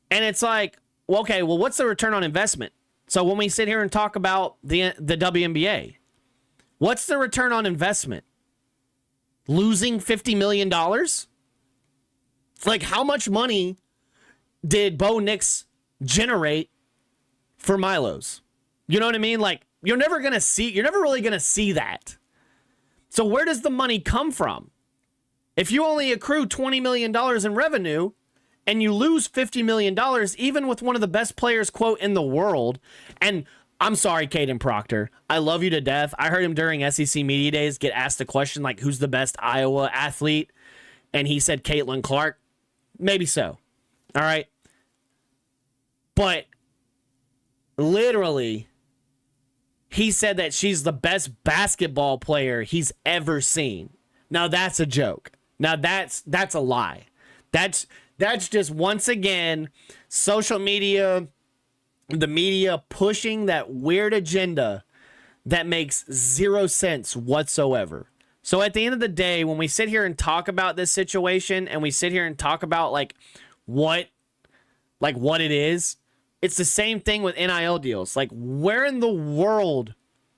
And it's like, well, okay, well, what's the return on investment? So when we sit here and talk about the WNBA, what's the return on investment? Losing $50 million? Like, how much money did Bo Nix generate for Milo's? You know what I mean? Like, you're never really going to see that. So where does the money come from? If you only accrue $20 million in revenue and you lose $50 million, even with one of the best players, quote, in the world, and I'm sorry, Caden Proctor, I love you to death. I heard him during SEC Media Days get asked a question like, who's the best Iowa athlete? And he said Caitlin Clark. Maybe so. All right. But literally, he said that she's the best basketball player he's ever seen. Now that's a joke. Now that's a lie. That's just, once again, social media, the media pushing that weird agenda that makes zero sense whatsoever. So at the end of the day, when we sit here and talk about this situation and we sit here and talk about what it is, it's the same thing with NIL deals. Like, where in the world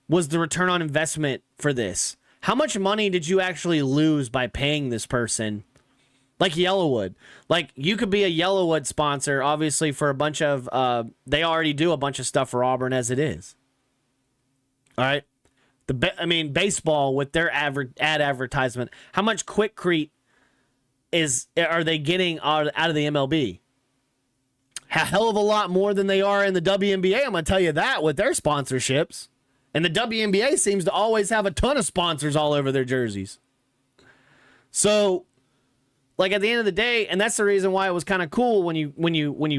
was the return on investment for this? How much money did you actually lose by paying this person? Like Yellowwood. Like, you could be a Yellowwood sponsor, obviously, for a bunch of, they already do a bunch of stuff for Auburn as it is. All right. Baseball with their ad advertisement. How much Quikrete are they getting out of the MLB? A hell of a lot more than they are in the WNBA. I'm gonna tell you that with their sponsorships. And the WNBA seems to always have a ton of sponsors all over their jerseys. So, like, at the end of the day, and that's the reason why it was kind of cool when you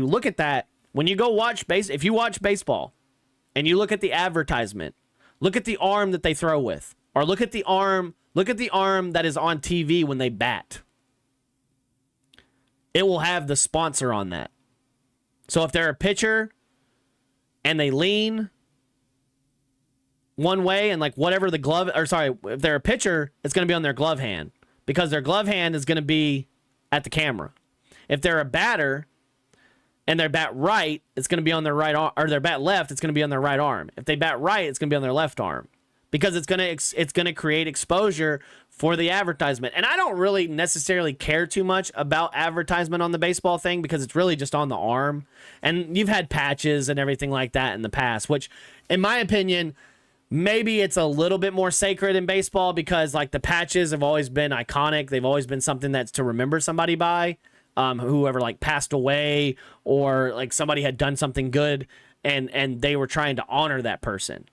look at that, when you go watch if you watch baseball and you look at the advertisement, look at the arm that they throw with, or look at the arm that is on TV when they bat. It will have the sponsor on that. So if they're a pitcher and they lean one way and like whatever the glove, or sorry, if they're a pitcher, it's going to be on their glove hand because their glove hand is going to be at the camera. If they're a batter and their bat right, it's going to be on their right arm, or their bat left, it's going to be on their right arm. If they bat right, it's going to be on their left arm because it's going to create exposure for the advertisement. And I don't really necessarily care too much about advertisement on the baseball thing because it's really just on the arm. And you've had patches and everything like that in the past, which in my opinion, maybe it's a little bit more sacred in baseball because like the patches have always been iconic. They've always been something that's to remember somebody by, whoever like passed away or like somebody had done something good and they were trying to honor that person.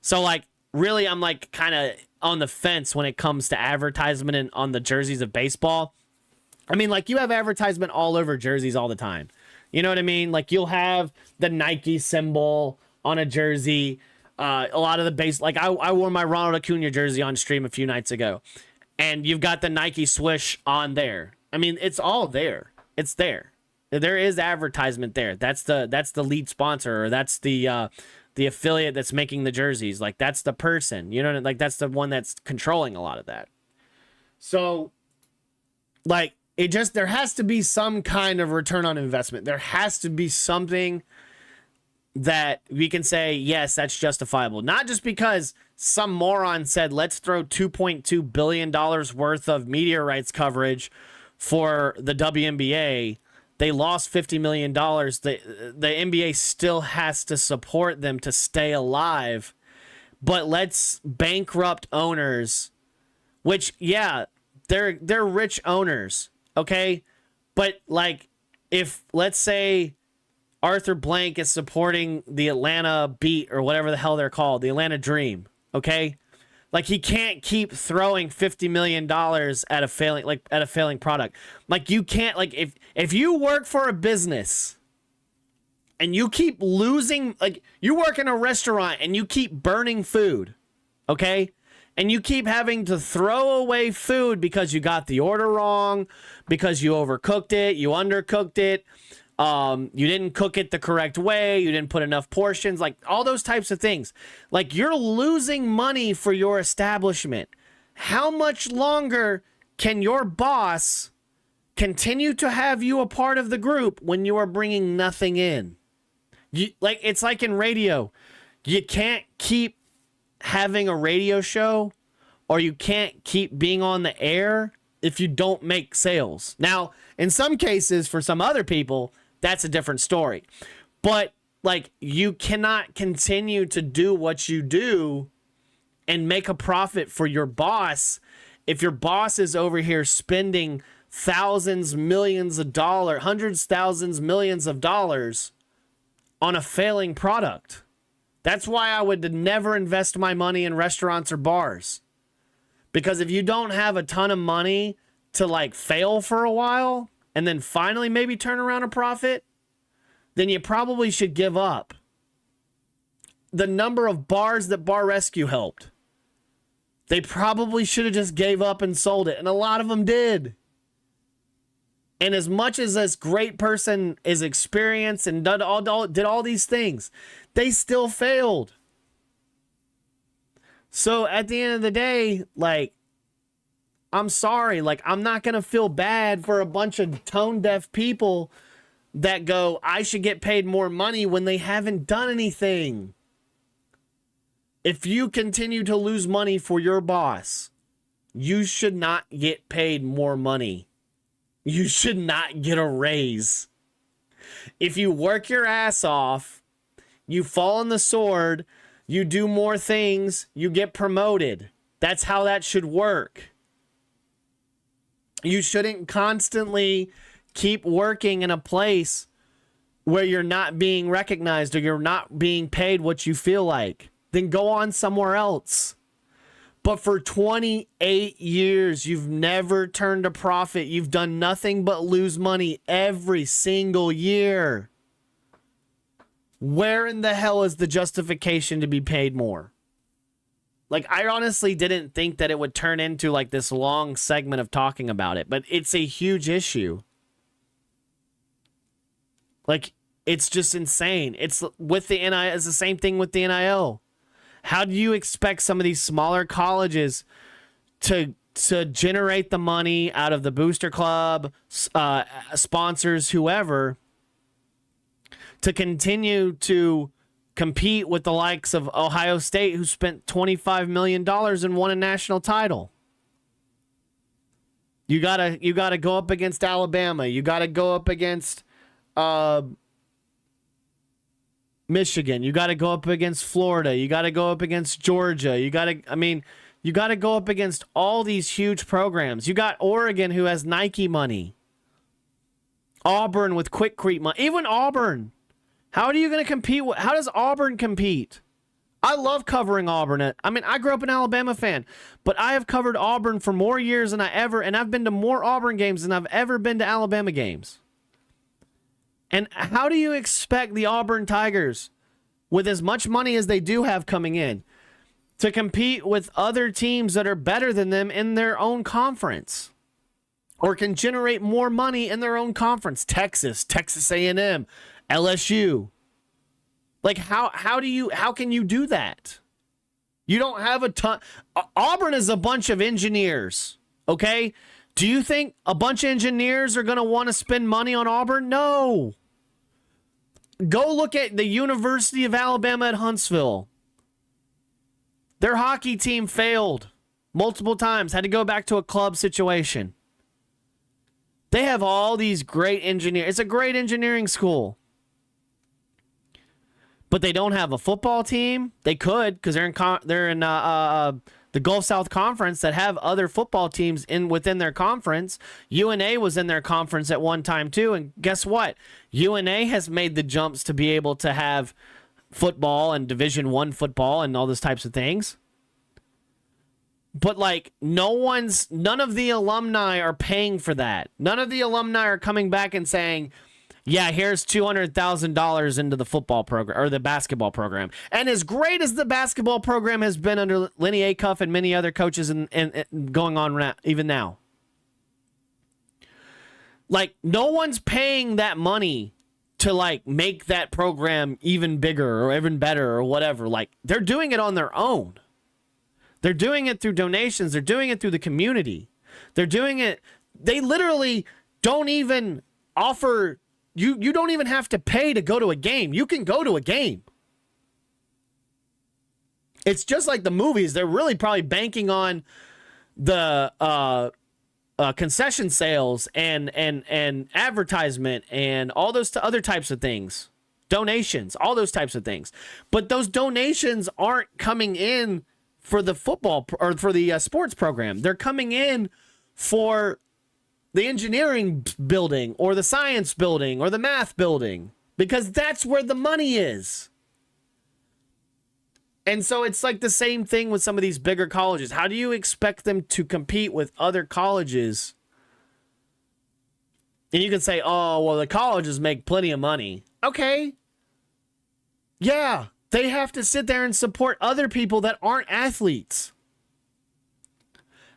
So like really I'm like kind of on the fence when it comes to advertisement and on the jerseys of baseball. I mean, like you have advertisement all over jerseys all the time. You know what I mean? Like you'll have the Nike symbol on a jersey. A lot of the base, like I wore my Ronald Acuna jersey on stream a few nights ago, and you've got the Nike swoosh on there. I mean, it's all there. It's there. There is advertisement there. That's the lead sponsor, or that's the affiliate that's making the jerseys. Like that's the person, you know, like that's the one that's controlling a lot of that. So, like it just there has to be some kind of return on investment. There has to be something that we can say, yes, that's justifiable. Not just because some moron said, let's throw $2.2 billion worth of media rights coverage for the WNBA. They lost $50 million. The NBA still has to support them to stay alive. But let's bankrupt owners, which, yeah, they're rich owners, okay? But, like, if, let's say, Arthur Blank is supporting the Atlanta Beat or whatever the hell they're called, the Atlanta Dream, okay? Like he can't keep throwing $50 million at a failing product. Like you can't, like if you work for a business and you keep losing, like you work in a restaurant and you keep burning food, okay? And you keep having to throw away food because you got the order wrong, because you overcooked it, you undercooked it, you didn't cook it the correct way. You didn't put enough portions, like all those types of things. Like you're losing money for your establishment. How much longer can your boss continue to have you a part of the group when you are bringing nothing in? It's like in radio. You can't keep having a radio show or you can't keep being on the air if you don't make sales. Now, in some cases, for some other people, that's a different story. But like you cannot continue to do what you do and make a profit for your boss if your boss is over here spending thousands, millions of dollars, hundreds, thousands, millions of dollars on a failing product. That's why I would never invest my money in restaurants or bars. Because if you don't have a ton of money to like fail for a while and then finally maybe turn around a profit, then you probably should give up. The number of bars that Bar Rescue helped, they probably should have just gave up and sold it. And a lot of them did. And as much as this great person is experienced and did all these things, they still failed. So at the end of the day, like, I'm sorry, like, I'm not going to feel bad for a bunch of tone deaf people that go, I should get paid more money when they haven't done anything. If you continue to lose money for your boss, you should not get paid more money. You should not get a raise. If you work your ass off, you fall on the sword, you do more things, you get promoted. That's how that should work. You shouldn't constantly keep working in a place where you're not being recognized or you're not being paid what you feel like. then go on somewhere else. But for 28 years, you've never turned a profit. You've done nothing but lose money every single year. Where in the hell is the justification to be paid more? Like, I honestly didn't think that it would turn into like this long segment of talking about it, but it's a huge issue. Like, it's just insane. It's with the NIL, it's the same thing with the NIL. How do you expect some of these smaller colleges to generate the money out of the booster club, sponsors, whoever, to continue to compete with the likes of Ohio State, who spent $25 million and won a national title? You gotta go up against Alabama. You gotta go up against Michigan. You got to go up against Florida. You got to go up against Georgia. You got to go up against all these huge programs. You got Oregon, who has Nike money. Auburn with Quikrete money. Even Auburn. How are you going to compete? How does Auburn compete? I love covering Auburn. I grew up an Alabama fan, but I have covered Auburn for more years than and I've been to more Auburn games than I've ever been to Alabama games. And how do you expect the Auburn Tigers, with as much money as they do have coming in, to compete with other teams that are better than them in their own conference, or can generate more money in their own conference? Texas A&M, LSU. Like, how can you do that? You don't have a ton. Auburn is a bunch of engineers, okay? Do you think a bunch of engineers are going to want to spend money on Auburn? No. Go look at the University of Alabama at Huntsville. Their hockey team failed multiple times, had to go back to a club situation. They have all these great engineers. It's a great engineering school. But they don't have a football team. They could, because they're in the Gulf South Conference that have other football teams within their conference. UNA was in their conference at one time too, and guess what? UNA has made the jumps to be able to have football and Division I football and all those types of things. But like, none of the alumni are paying for that. None of the alumni are coming back and saying, yeah, here's $200,000 into the football program or the basketball program. And as great as the basketball program has been under Lenny Acuff and many other coaches and going on even now, like, no one's paying that money to like make that program even bigger or even better or whatever. Like, they're doing it on their own. They're doing it through donations. They're doing it through the community. They're doing it. They literally don't even offer. You don't even have to pay to go to a game. You can go to a game. It's just like the movies. They're really probably banking on the concession sales and advertisement and all those other types of things. Donations, all those types of things. But those donations aren't coming in for the football or for the sports program. They're coming in for the engineering building or the science building or the math building, because that's where the money is. And so it's like the same thing with some of these bigger colleges. How do you expect them to compete with other colleges? And you can say, oh, well, the colleges make plenty of money. Okay. Yeah, they have to sit there and support other people that aren't athletes.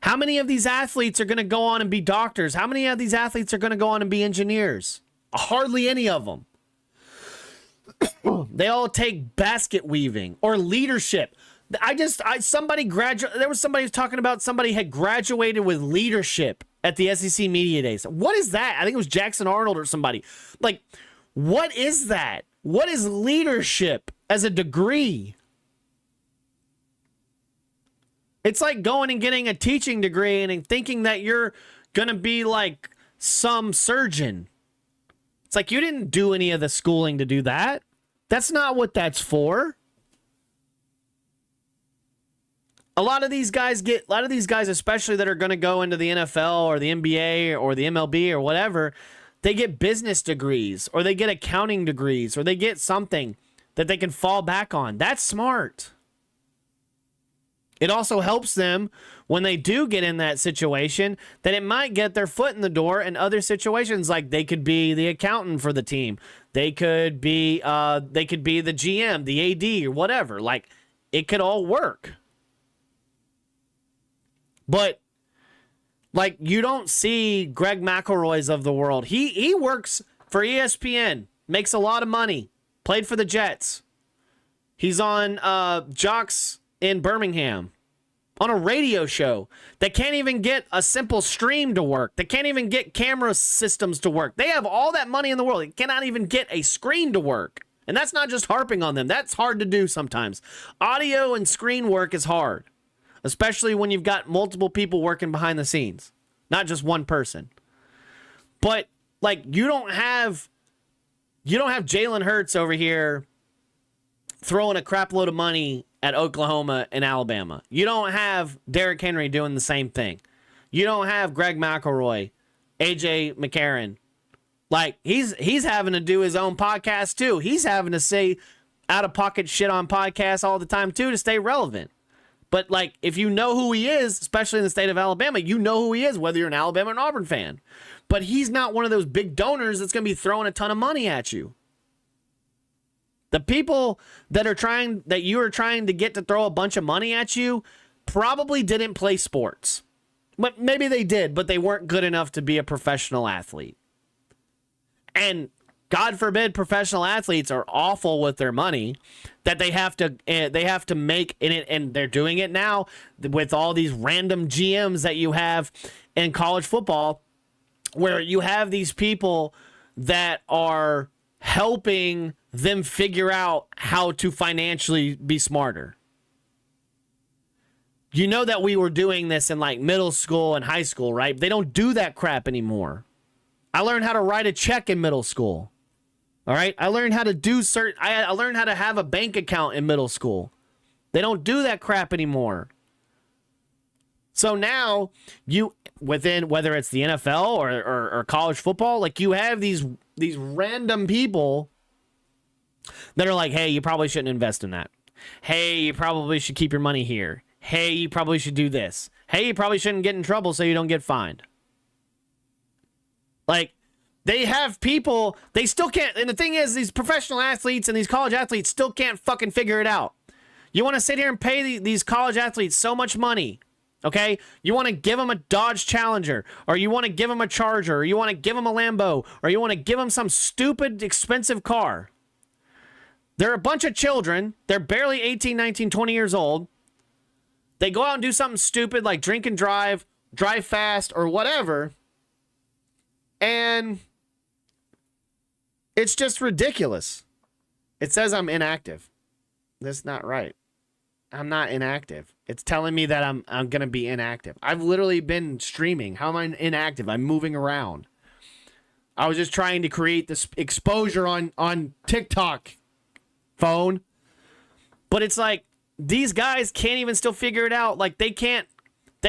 How many of these athletes are going to go on and be doctors? How many of these athletes are going to go on and be engineers? Hardly any of them. They all take basket weaving or leadership. Somebody there was somebody who's talking about somebody had graduated with leadership at the SEC Media Days. What is that? I think it was Jackson Arnold or somebody. Like, what is that? What is leadership as a degree? It's like going and getting a teaching degree and thinking that you're going to be like some surgeon. It's like, you didn't do any of the schooling to do that. That's not what that's for. A lot of these guys, especially that are going to go into the NFL or the NBA or the MLB or whatever, they get business degrees or they get accounting degrees or they get something that they can fall back on. That's smart. It also helps them when they do get in that situation that it might get their foot in the door in other situations. Like they could be the accountant for the team. They could be the GM, the AD, or whatever. Like it could all work. But like you don't see Greg McElroy's of the world. He works for ESPN, makes a lot of money, played for the Jets. He's on Jocks in Birmingham on a radio show that can't even get a simple stream to work. They can't even get camera systems to work. They have all that money in the world. They cannot even get a screen to work. And that's not just harping on them. That's hard to do sometimes. Audio and screen work is hard, especially when you've got multiple people working behind the scenes, not just one person. But like you don't have Jalen Hurts over here throwing a crap load of money at Oklahoma and Alabama. You don't have Derrick Henry doing the same thing. You don't have Greg McElroy, AJ McCarron. Like he's having to do his own podcast too. He's having to say out of pocket shit on podcasts all the time too to stay relevant. But like if you know who he is, especially in the state of Alabama, you know who he is, whether you're an Alabama or an Auburn fan. But he's not one of those big donors that's going to be throwing a ton of money at you. The people that you are trying to get to throw a bunch of money at you probably didn't play sports. But maybe they did, but they weren't good enough to be a professional athlete. And God forbid professional athletes are awful with their money that they have to make in it, and they're doing it now with all these random GMs that you have in college football, where you have these people that are helping them figure out how to financially be smarter. You know that we were doing this in like middle school and high school, right? They don't do that crap anymore. I learned how to write a check in middle school. All right? I learned how to I learned how to have a bank account in middle school. They don't do that crap anymore. So now whether it's the NFL or college football, like you have these random people that are like, hey, you probably shouldn't invest in that. Hey, you probably should keep your money here. Hey, you probably should do this. Hey, you probably shouldn't get in trouble so you don't get fined. Like, they have people, they still can't, and the thing is, these professional athletes and these college athletes still can't fucking figure it out. You want to sit here and pay these college athletes so much money, okay? You want to give them a Dodge Challenger, or you want to give them a Charger, or you want to give them a Lambo, or you want to give them some stupid, expensive car. They're a bunch of children. They're barely 18, 19, 20 years old. They go out and do something stupid like drink and drive fast, or whatever. And it's just ridiculous. It says I'm inactive. That's not right. I'm not inactive. It's telling me that I'm going to be inactive. I've literally been streaming. How am I inactive? I'm moving around. I was just trying to create this exposure on TikTok phone. But it's like these guys can't even still figure it out. Like they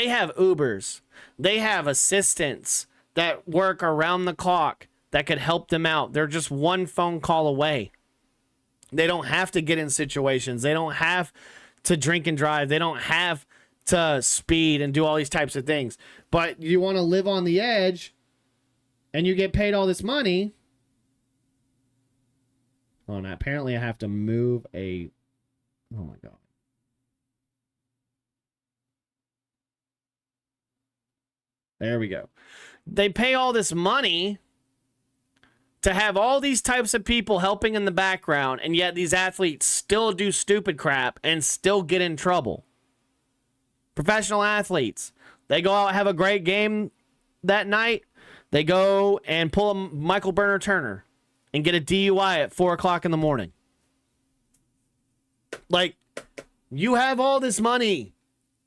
have Ubers. They have assistants that work around the clock that could help them out. They're just one phone call away. They don't have to get in situations. They don't have to drink and drive. They don't have to speed and do all these types of things. But you want to live on the edge and you get paid all this money. Oh, and apparently I have to move a... Oh, my God. There we go. They pay all this money to have all these types of people helping in the background, and yet these athletes still do stupid crap and still get in trouble. Professional athletes, they go out, have a great game that night. They go and pull a Michael Burner Turner and get a DUI at 4 o'clock in the morning. Like, you have all this money.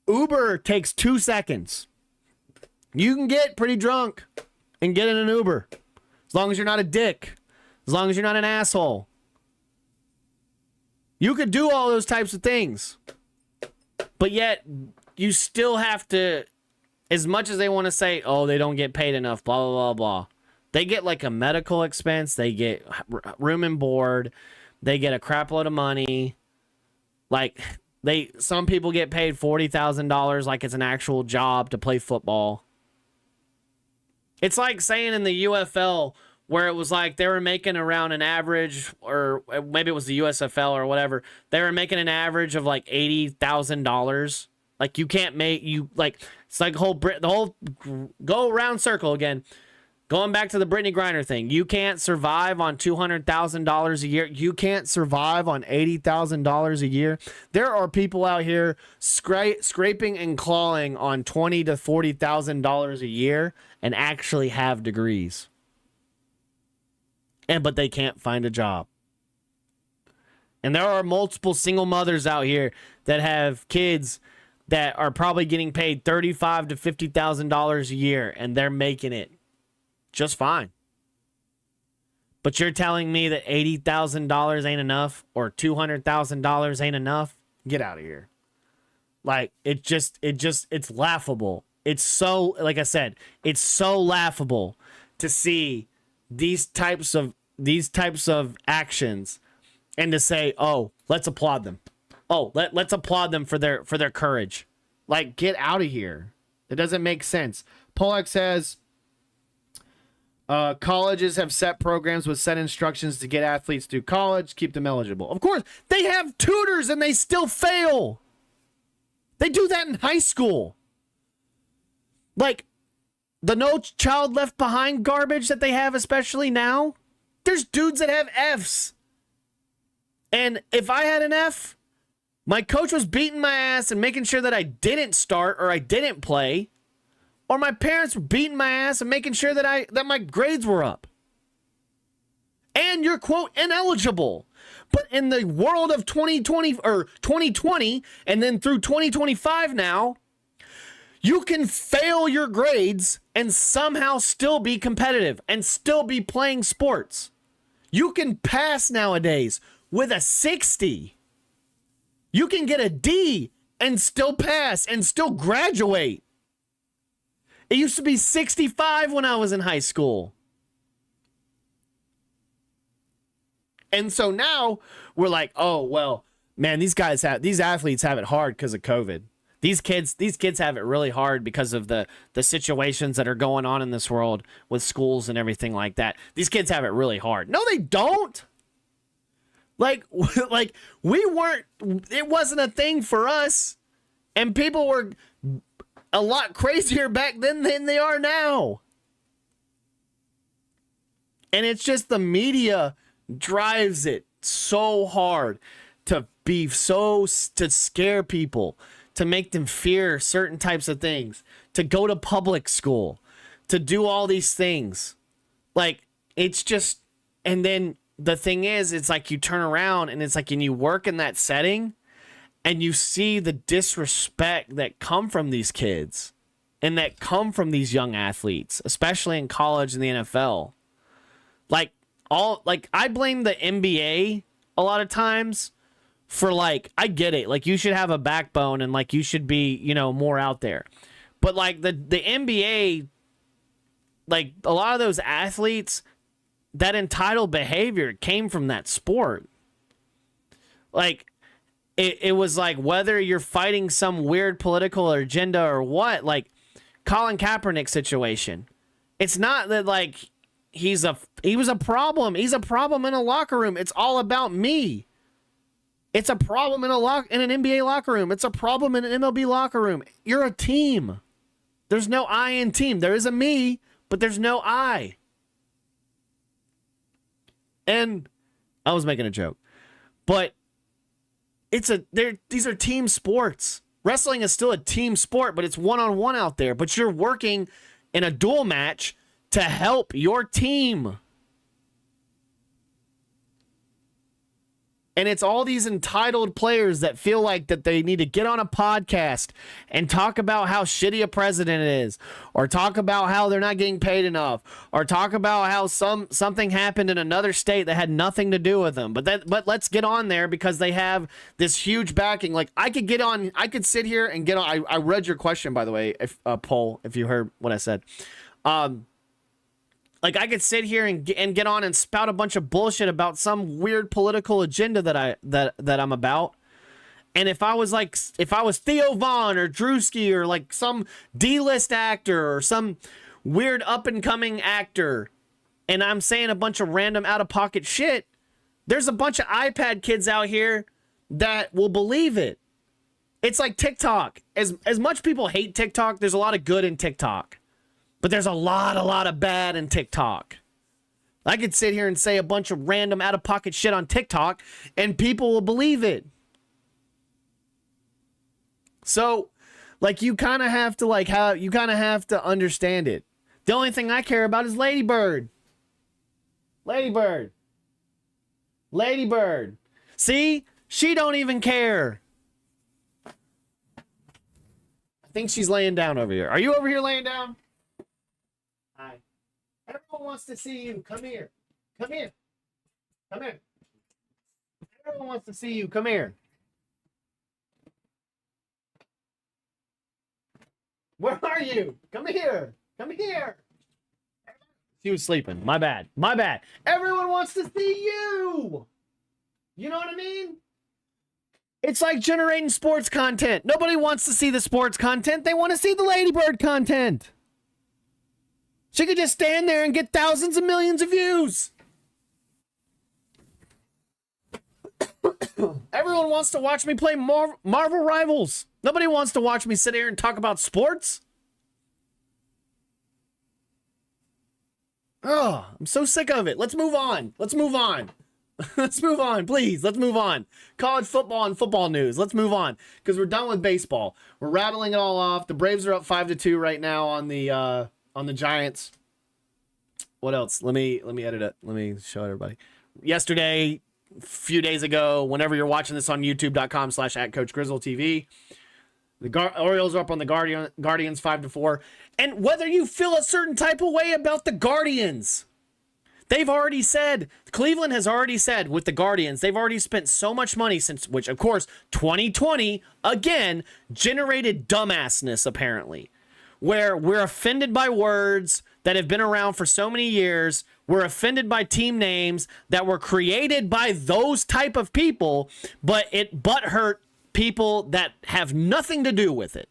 Uber takes 2 seconds. You can get pretty drunk and get in an Uber. As long as you're not a dick. As long as you're not an asshole. You could do all those types of things. But yet, you still have to, as much as they want to say, oh, they don't get paid enough, blah, blah, blah, blah. They get like a medical expense. They get room and board. They get a crap load of money. Like, Some people get paid $40,000 like it's an actual job to play football. It's like saying in the UFL where it was like they were making around an average, or maybe it was the USFL or whatever. They were making an average of like $80,000. Like you can't make it's like the whole go around circle again. Going back to the Brittany Griner thing, you can't survive on $200,000 a year. You can't survive on $80,000 a year. There are people out here scraping and clawing on $20,000 to $40,000 a year and actually have degrees, but they can't find a job. And there are multiple single mothers out here that have kids that are probably getting paid $35,000 to $50,000 a year, and they're making it just fine. But you're telling me that $80,000 ain't enough, or $200,000 ain't enough? Get out of here. Like, it's laughable. It's so, like I said, it's so laughable to see these types of actions and to say, oh, let's applaud them. Oh, let's applaud them for their courage. Like, get out of here. It doesn't make sense. Polak says, colleges have set programs with set instructions to get athletes through college, keep them eligible. Of course, they have tutors and they still fail. They do that in high school. Like, the No Child Left Behind garbage that they have, especially now, there's dudes that have Fs. And if I had an F, my coach was beating my ass and making sure that I didn't start or I didn't play. Or my parents were beating my ass and making sure that my grades were up. And you're, quote, ineligible. But in the world of 2020 and then through 2025 now, you can fail your grades and somehow still be competitive and still be playing sports. You can pass nowadays with a 60. You can get a D and still pass and still graduate. It used to be 65 when I was in high school. And so now we're like, oh, well, man, these athletes have it hard because of COVID. These kids have it really hard because of the situations that are going on in this world with schools and everything like that. These kids have it really hard. No, they don't. Like it wasn't a thing for us. And people were a lot crazier back then than they are now. And it's just the media drives it so hard to scare people, to make them fear certain types of things, to go to public school, to do all these things. Like, it's just, and then the thing is, it's like you turn around and it's like, and you work in that setting and you see the disrespect that come from these kids and that come from these young athletes, especially in college and the NFL. I blame the NBA a lot of times for, like, I get it. Like, you should have a backbone and, like, you should be, more out there. But, like, the NBA, like, a lot of those athletes, that entitled behavior came from that sport. Like, it was like, whether you're fighting some weird political agenda or what, like Colin Kaepernick situation. It's not that, like, he was a problem. He's a problem in a locker room. It's all about me. It's a problem in an NBA locker room. It's a problem in an MLB locker room. You're a team. There's no I in team. There is a me, but there's no I. And I was making a joke, but these are team sports. Wrestling is still a team sport, but it's one-on-one out there. But you're working in a dual match to help your team. And it's all these entitled players that feel like that they need to get on a podcast and talk about how shitty a president is, or talk about how they're not getting paid enough, or talk about how something happened in another state that had nothing to do with them. But let's get on there because they have this huge backing. Like, I could sit here and get on. I read your question, by the way, if you heard what I said. Like, I could sit here and get on and spout a bunch of bullshit about some weird political agenda that I'm about, And if I was Theo Vaughn or Drewski or like some D-list actor or some weird up-and-coming actor, and I'm saying a bunch of random out-of-pocket shit, there's a bunch of iPad kids out here that will believe it. It's like TikTok. As much people hate TikTok, there's a lot of good in TikTok. But there's a lot of bad in TikTok. I could sit here and say a bunch of random out-of-pocket shit on TikTok, and people will believe it. So, like, you kind of have to understand it. The only thing I care about is Lady Bird. Lady Bird. Lady Bird. See? She don't even care. I think she's laying down over here. Are you over here laying down? Hi. Everyone wants to see you. Come here. Come here. Come here. Everyone wants to see you. Come here. Where are you? Come here. Come here. She was sleeping. My bad. My bad. Everyone wants to see you. You know what I mean? It's like generating sports content. Nobody wants to see the sports content. They want to see the Ladybird content. She could just stand there and get thousands of millions of views. Everyone wants to watch me play Marvel Rivals. Nobody wants to watch me sit here and talk about sports. Oh, I'm so sick of it. Let's move on. Let's move on. Let's move on, please. Let's move on. College football and football news. Let's move on because we're done with baseball. We're rattling it all off. The Braves are up 5-2 right now on the Giants. What else? Let me edit it. Let me show everybody. Yesterday, a few days ago, whenever you're watching this on youtube.com/@CoachGrizzleTV, the Orioles are up on the Guardians 5-4. And whether you feel a certain type of way about the Guardians, they've already said, Cleveland has already said with the Guardians, they've already spent so much money since, which of course, 2020, again, generated dumbassness apparently, where we're offended by words that have been around for so many years. We're offended by team names that were created by those type of people, but it butthurt people that have nothing to do with it.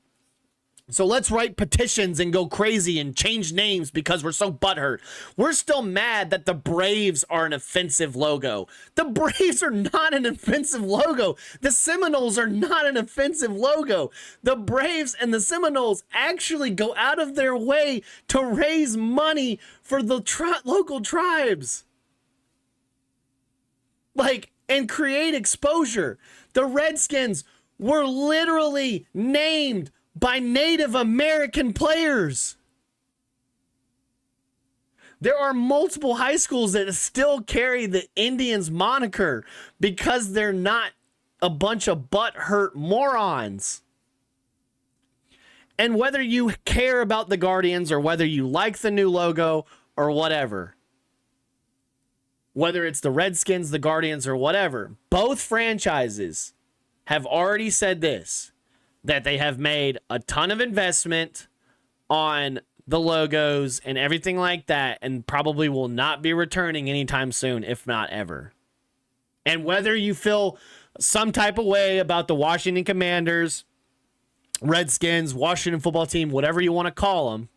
So let's write petitions and go crazy and change names because we're so butthurt. We're still mad that the Braves are an offensive logo. The Braves are not an offensive logo. The Seminoles are not an offensive logo. The Braves and the Seminoles actually go out of their way to raise money for the local tribes. Like, and create exposure. The Redskins were literally named by Native American players. There are multiple high schools that still carry the Indians moniker because they're not a bunch of butthurt morons. And whether you care about the Guardians or whether you like the new logo or whatever, whether it's the Redskins, the Guardians, or whatever, both franchises have already said this, that they have made a ton of investment on the logos and everything like that, and probably will not be returning anytime soon, if not ever. And whether you feel some type of way about the Washington Commanders, Redskins, Washington football team, whatever you want to call them,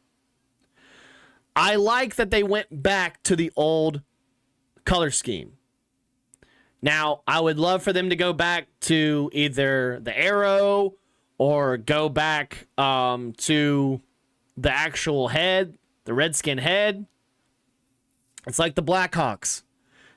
I like that they went back to the old color scheme. Now, I would love for them to go back to either the arrow or go back to the actual head, the Redskin head. It's like the Blackhawks.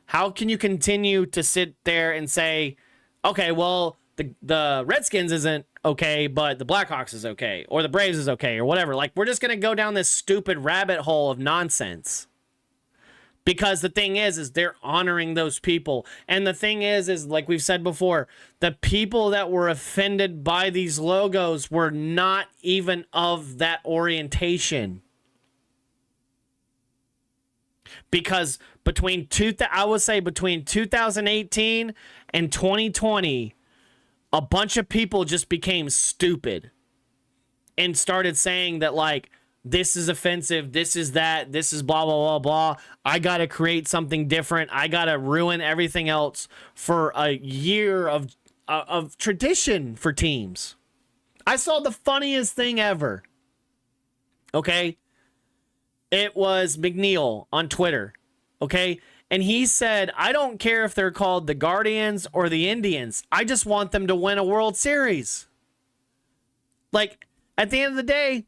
How can you continue to sit there and say, okay, well, the Redskins isn't okay, but the Blackhawks is okay, or the Braves is okay, or whatever. Like, we're just going to go down this stupid rabbit hole of nonsense. Because the thing is they're honoring those people. And the thing is like we've said before, the people that were offended by these logos were not even of that orientation. Because between 2018 and 2020, a bunch of people just became stupid and started saying that, like, this is offensive, this is that, this is blah, blah, blah, blah. I got to create something different. I got to ruin everything else for a year of of tradition for teams. I saw the funniest thing ever. Okay? It was McNeil on Twitter. Okay? And he said, I don't care if they're called the Guardians or the Indians. I just want them to win a World Series. Like, at the end of the day,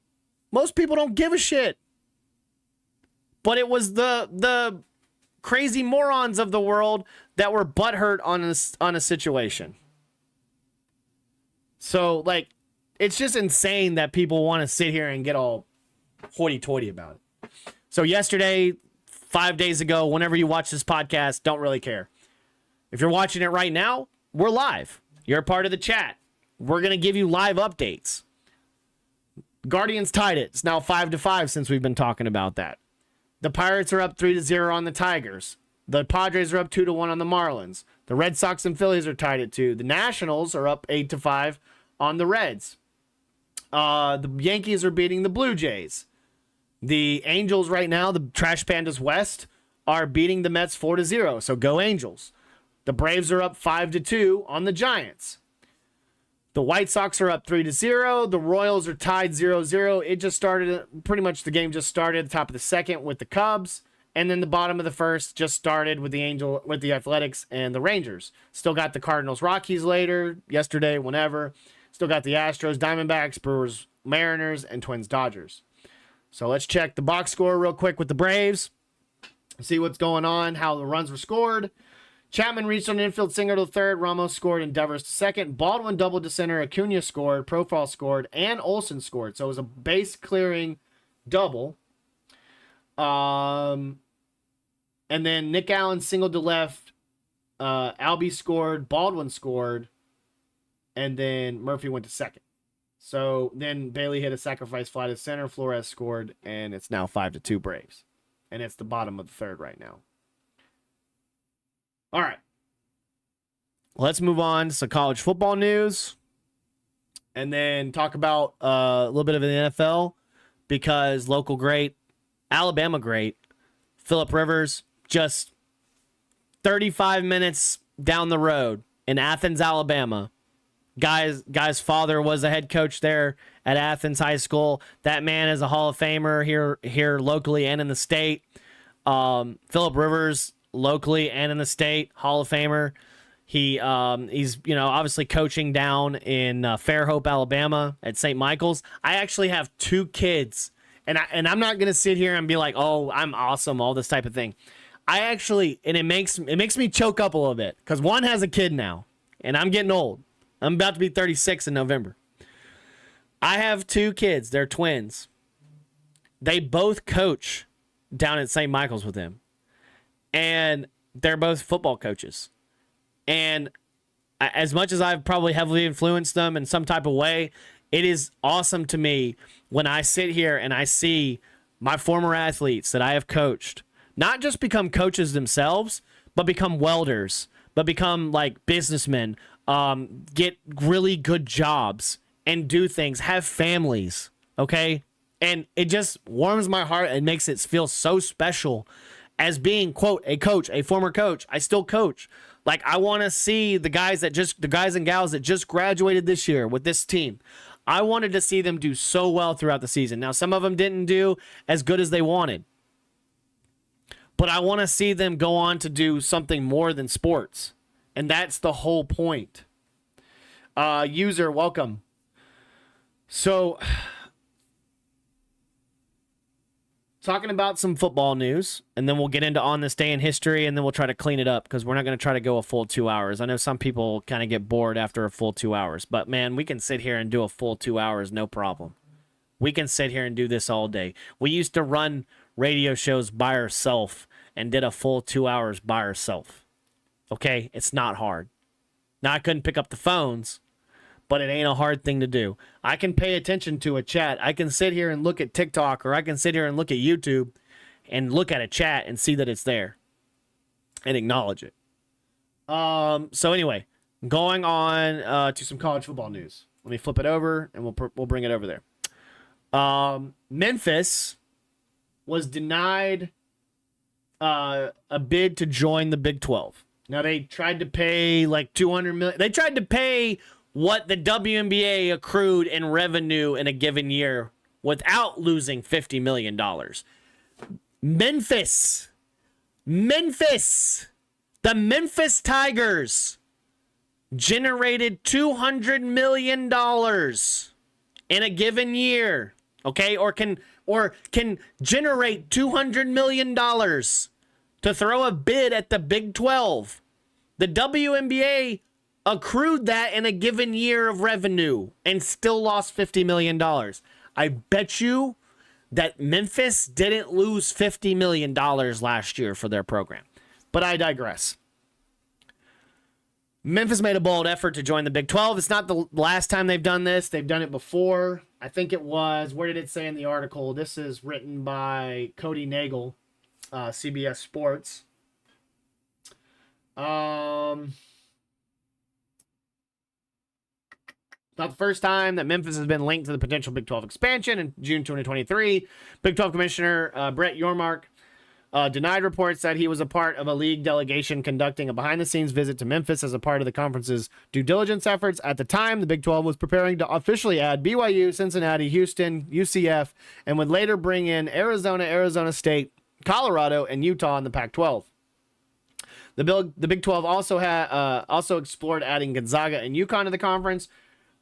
most people don't give a shit. But it was the crazy morons of the world that were butthurt on a situation. So, like, it's just insane that people want to sit here and get all hoity-toity about it. So yesterday, 5 days ago, whenever you watch this podcast, don't really care. If you're watching it right now, we're live. You're a part of the chat. We're going to give you live updates. Guardians tied it. It's now 5-5 since we've been talking about that. The Pirates are up 3-0 on the Tigers. The Padres are up 2-1 on the Marlins. The Red Sox and Phillies are tied at 2. The Nationals are up 8-5 on the Reds. The Yankees are beating the Blue Jays. The Angels right now, the Trash Pandas West, are beating the Mets 4-0. So go Angels. The Braves are up 5-2 on the Giants. The White Sox are up 3-0. The Royals are tied 0-0. It just started, pretty much the game just started at the top of the second with the Cubs. And then the bottom of the first just started with the Athletics and the Rangers. Still got the Cardinals Rockies later, yesterday, whenever. Still got the Astros, Diamondbacks, Brewers, Mariners, and Twins Dodgers. So let's check the box score real quick with the Braves. See what's going on, how the runs were scored. Chapman reached on an infield single to third. Ramos scored and Devers to second. Baldwin doubled to center. Acuna scored. Profile scored. And Olsen scored. So it was a base clearing double. And then Nick Allen singled to left. Albie scored. Baldwin scored. And then Murphy went to second. So then Bailey hit a sacrifice fly to center. Flores scored. And it's now 5-2 Braves. And it's the bottom of the third right now. All right. Let's move on to some college football news. And then talk about a little bit of the NFL. Because local great, Alabama great, Phillip Rivers, just 35 minutes down the road in Athens, Alabama. Guy's father was a head coach there at Athens High School. That man is a Hall of Famer here locally and in the state. Phillip Rivers, locally and in the state, Hall of Famer. He's obviously coaching down in Fairhope, Alabama at St. Michael's. I actually have 2 kids, and I'm not gonna sit here and be like, oh, I'm awesome, all this type of thing. It makes me choke up a little bit because one has a kid now, and I'm getting old. I'm about to be 36 in November. I have 2 kids. They're twins. They both coach down at St. Michael's with him. And they're both football coaches. And as much as I've probably heavily influenced them in some type of way, it is awesome to me when I sit here and I see my former athletes that I have coached not just become coaches themselves, but become welders, but become like businessmen, get really good jobs and do things, have families, okay? And it just warms my heart and makes it feel so special as being, quote, a coach, a former coach. I still coach. Like, I want to see the guys and gals that just graduated this year with this team. I wanted to see them do so well throughout the season. Now, some of them didn't do as good as they wanted. But I want to see them go on to do something more than sports. And that's the whole point. User, welcome. So, talking about some football news, and then we'll get into On This Day in History, and then we'll try to clean it up, because we're not going to try to go a full 2 hours. I know some people kind of get bored after a full 2 hours, but man, we can sit here and do a full 2 hours, no problem. We can sit here and do this all day. We used to run radio shows by ourselves and did a full 2 hours by ourselves. Okay? It's not hard. Now, I couldn't pick up the phones, but it ain't a hard thing to do. I can pay attention to a chat. I can sit here and look at TikTok, or I can sit here and look at YouTube and look at a chat and see that it's there and acknowledge it. So anyway, going on to some college football news. Let me flip it over and we'll bring it over there. Memphis was denied a bid to join the Big 12. Now, they tried to pay like $200 million. They tried to pay what the WNBA accrued in revenue in a given year without losing $50 million. Memphis, the Memphis Tigers generated $200 million in a given year, okay? Or can generate $200 million to throw a bid at the Big 12. The WNBA accrued that in a given year of revenue and still lost $50 million. I bet you that Memphis didn't lose $50 million last year for their program. But I digress. Memphis made a bold effort to join the Big 12. It's not the last time they've done this. They've done it before. I think it was, where did it say in the article? This is written by Cody Nagel, CBS Sports. Not the first time that Memphis has been linked to the potential Big 12 expansion. In June 2023, Big 12 Commissioner Brett Yormark denied reports that he was a part of a league delegation conducting a behind-the-scenes visit to Memphis as a part of the conference's due diligence efforts. At the time, the Big 12 was preparing to officially add BYU, Cincinnati, Houston, UCF, and would later bring in Arizona, Arizona State, Colorado, and Utah in the Pac-12. The Big 12 also explored adding Gonzaga and UConn to the conference,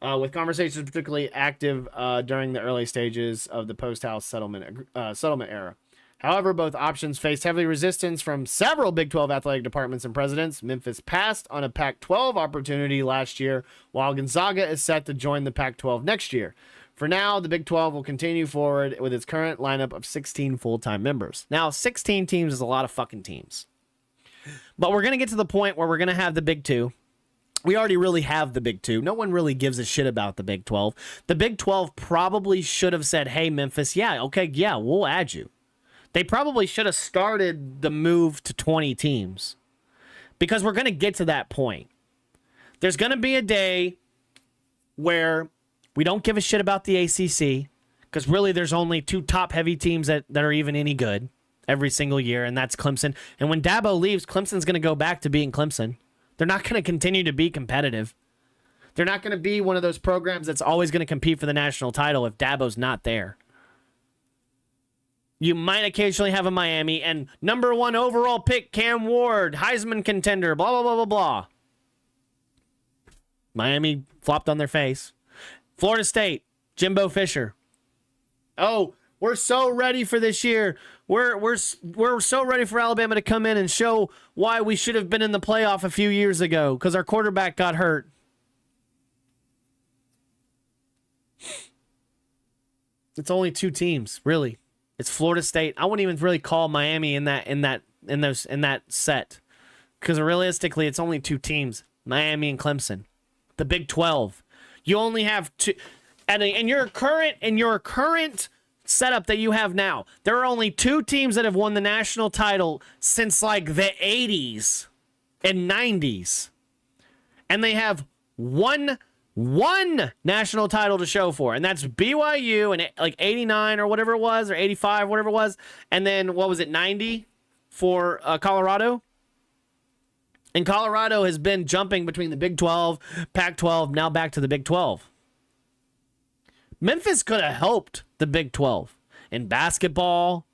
with conversations particularly active during the early stages of the post-House settlement era. However, both options faced heavy resistance from several Big 12 athletic departments and presidents. Memphis passed on a Pac-12 opportunity last year, while Gonzaga is set to join the Pac-12 next year. For now, the Big 12 will continue forward with its current lineup of 16 full-time members. Now, 16 teams is a lot of fucking teams. But we're going to get to the point where we're going to have the Big 2. We already really have the Big 2. No one really gives a shit about the Big 12. The Big 12 probably should have said, hey, Memphis, we'll add you. They probably should have started the move to 20 teams, because we're going to get to that point. There's going to be a day where we don't give a shit about the ACC, because really there's only 2 top-heavy teams that are even any good every single year, and that's Clemson. And when Dabo leaves, Clemson's going to go back to being Clemson. They're not going to continue to be competitive. They're not going to be one of those programs that's always going to compete for the national title if Dabo's not there. You might occasionally have a Miami, and number 1 overall pick, Cam Ward, Heisman contender, blah, blah, blah, blah, blah. Miami flopped on their face. Florida State, Jimbo Fisher. Oh, we're so ready for this year. We're so ready for Alabama to come in and show why we should have been in the playoff a few years ago, because our quarterback got hurt. It's only 2 teams, really. It's Florida State. I wouldn't even really call Miami in that set, because realistically, it's only 2 teams: Miami and Clemson. The Big 12, you only have 2. And in your current setup that you have now, there are only 2 teams that have won the national title since like the 80s and 90s, and they have one national title to show for, and that's BYU in like 89 or whatever it was, or 85, whatever it was, and then what was it, 90 for Colorado? And Colorado has been jumping between the Big 12, Pac-12, now back to the Big 12. Memphis could have helped the Big 12 in basketball.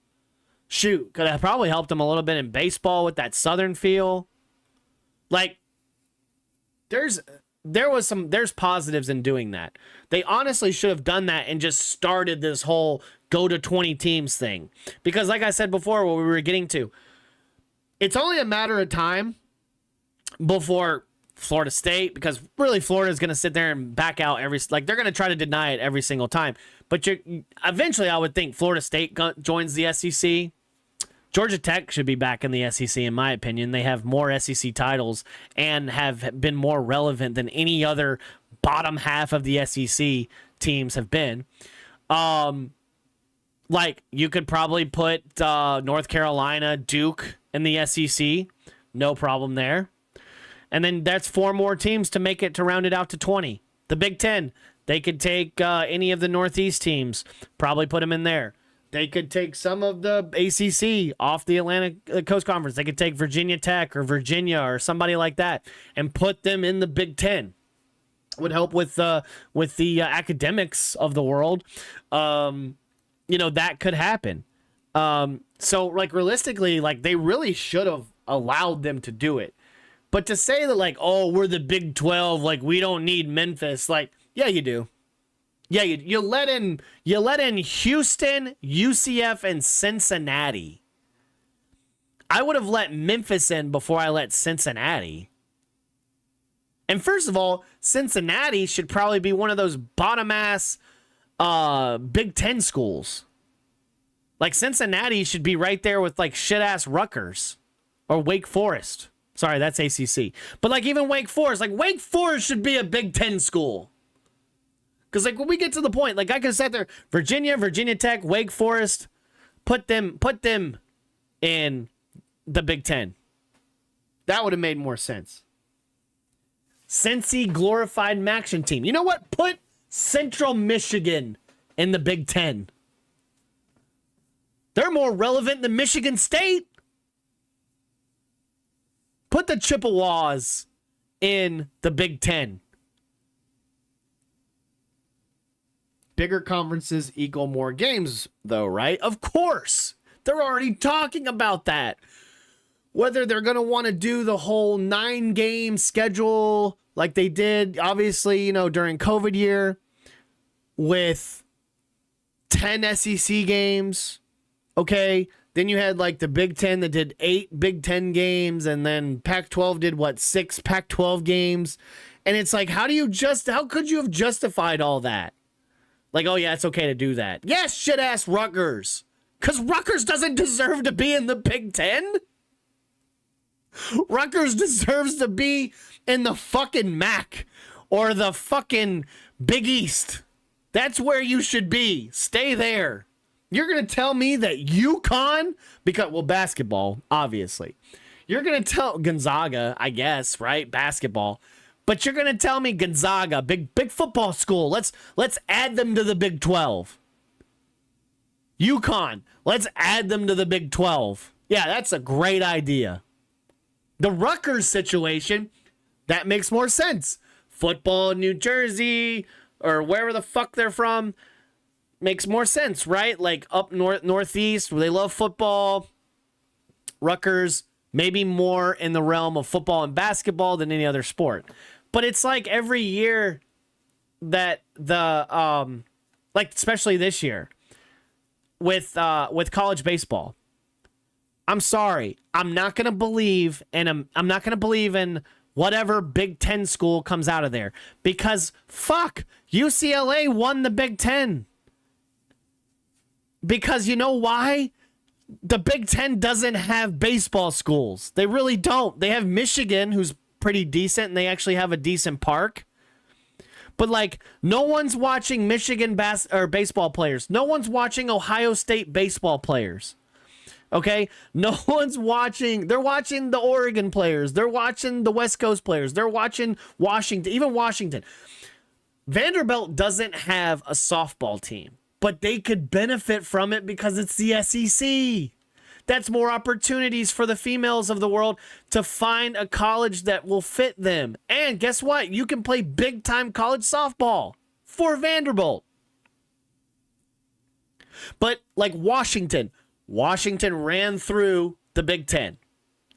Shoot, could have probably helped them a little bit in baseball with that Southern feel. Like, there's positives in doing that. They honestly should have done that and just started this whole go to 20 teams thing. Because like I said before, what we were getting to, it's only a matter of time before Florida State, because really Florida is going to sit there and back out they're going to try to deny it every single time. But eventually I would think Florida State joins the SEC. Georgia Tech should be back in the SEC, in my opinion. They have more SEC titles and have been more relevant than any other bottom half of the SEC teams have been. Like, you could probably put North Carolina, Duke in the SEC. No problem there. And then that's 4 more teams to make it, to round it out to 20. The Big Ten, they could take any of the Northeast teams, probably put them in there. They could take some of the ACC off the Atlantic Coast Conference. They could take Virginia Tech or Virginia or somebody like that and put them in the Big Ten. Would help with the academics of the world. That could happen. So like realistically, like they really should have allowed them to do it. But to say that like, oh, we're the Big 12, like we don't need Memphis, like, yeah, you do. Yeah, you let in Houston, UCF, and Cincinnati. I would have let Memphis in before I let Cincinnati. And first of all, Cincinnati should probably be one of those bottom-ass Big Ten schools. Like Cincinnati should be right there with like shit-ass Rutgers or Wake Forest. Sorry, that's ACC. But like even Wake Forest should be a Big Ten school. Because like when we get to the point, like I could sit there, Virginia Tech, Wake Forest, put them in the Big Ten. That would have made more sense. Cincy glorified Maction team. You know what? Put Central Michigan in the Big Ten. They're more relevant than Michigan State. Put the Chippewas in the Big Ten. Bigger conferences equal more games, though, right? Of course. They're already talking about that. Whether they're going to want to do the whole 9-game schedule like they did, obviously, during COVID year with 10 SEC games. Okay. Then you had like the Big Ten that did 8 Big Ten games. And then Pac-12 did 6 Pac-12 games. And it's like, how could you have justified all that? Like, oh yeah, it's okay to do that. Yes, shit-ass Rutgers. Because Rutgers doesn't deserve to be in the Big Ten. Rutgers deserves to be in the fucking MAC or the fucking Big East. That's where you should be. Stay there. You're going to tell me that UConn, basketball, obviously. You're going to tell Gonzaga, I guess, right? Basketball. But you're going to tell me Gonzaga, big football school. Let's add them to the Big 12. UConn, let's add them to the Big 12. Yeah, that's a great idea. The Rutgers situation, that makes more sense. Football in New Jersey or wherever the fuck they're from makes more sense, right? Like up northeast where they love football. Rutgers, maybe more in the realm of football and basketball than any other sport. But it's like every year that especially this year with college baseball. I'm sorry. I'm not going to believe and I'm not going to believe in whatever Big Ten school comes out of there because fuck, UCLA won the Big Ten. Because you know why? The Big Ten doesn't have baseball schools. They really don't. They have Michigan, who's pretty decent, and they actually have a decent park. But like, no one's watching Michigan baseball players. No one's watching Ohio State baseball players. Okay? No one's watching. They're watching the Oregon players. They're watching the West Coast players. They're watching Washington, even Washington. Vanderbilt doesn't have a softball team, but they could benefit from it because it's the SEC. That's more opportunities for the females of the world to find a college that will fit them. And guess what? You can play big-time college softball for Vanderbilt. But like Washington ran through the Big Ten.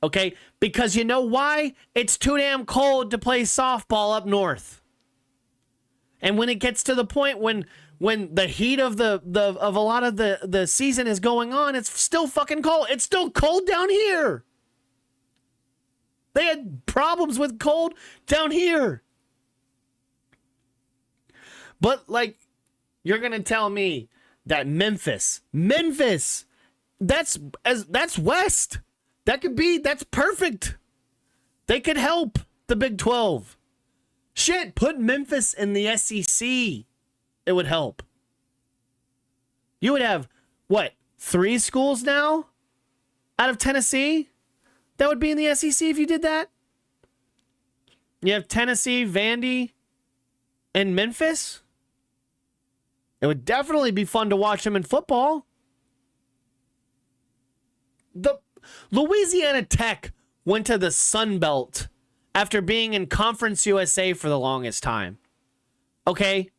Okay? Because you know why? It's too damn cold to play softball up north. And when it gets to the point when the heat of a lot of the season is going on, it's still fucking cold. It's still cold down here. They had problems with cold down here. But like, you're going to tell me that Memphis, that's West. That's perfect. They could help the Big 12. Shit, put Memphis in the SEC. It would help. You would have, 3 schools now out of Tennessee that would be in the SEC if you did that? You have Tennessee, Vandy, and Memphis. It would definitely be fun to watch them in football. The Louisiana Tech went to the Sun Belt after being in Conference USA for the longest time. Okay?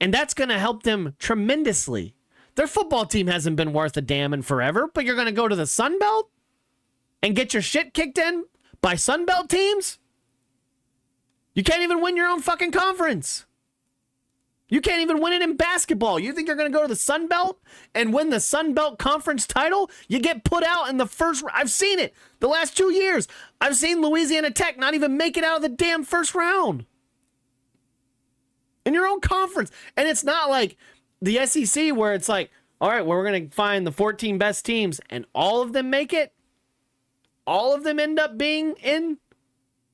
And that's going to help them tremendously. Their football team hasn't been worth a damn in forever, but you're going to go to the Sun Belt and get your shit kicked in by Sun Belt teams? You can't even win your own fucking conference. You can't even win it in basketball. You think you're going to go to the Sun Belt and win the Sun Belt Conference title? You get put out in the first round. I've seen it the last 2 years. I've seen Louisiana Tech not even make it out of the damn first round. In your own conference. And it's not like the SEC where it's like, all right, well, we're going to find the 14 best teams and all of them make it. All of them end up being in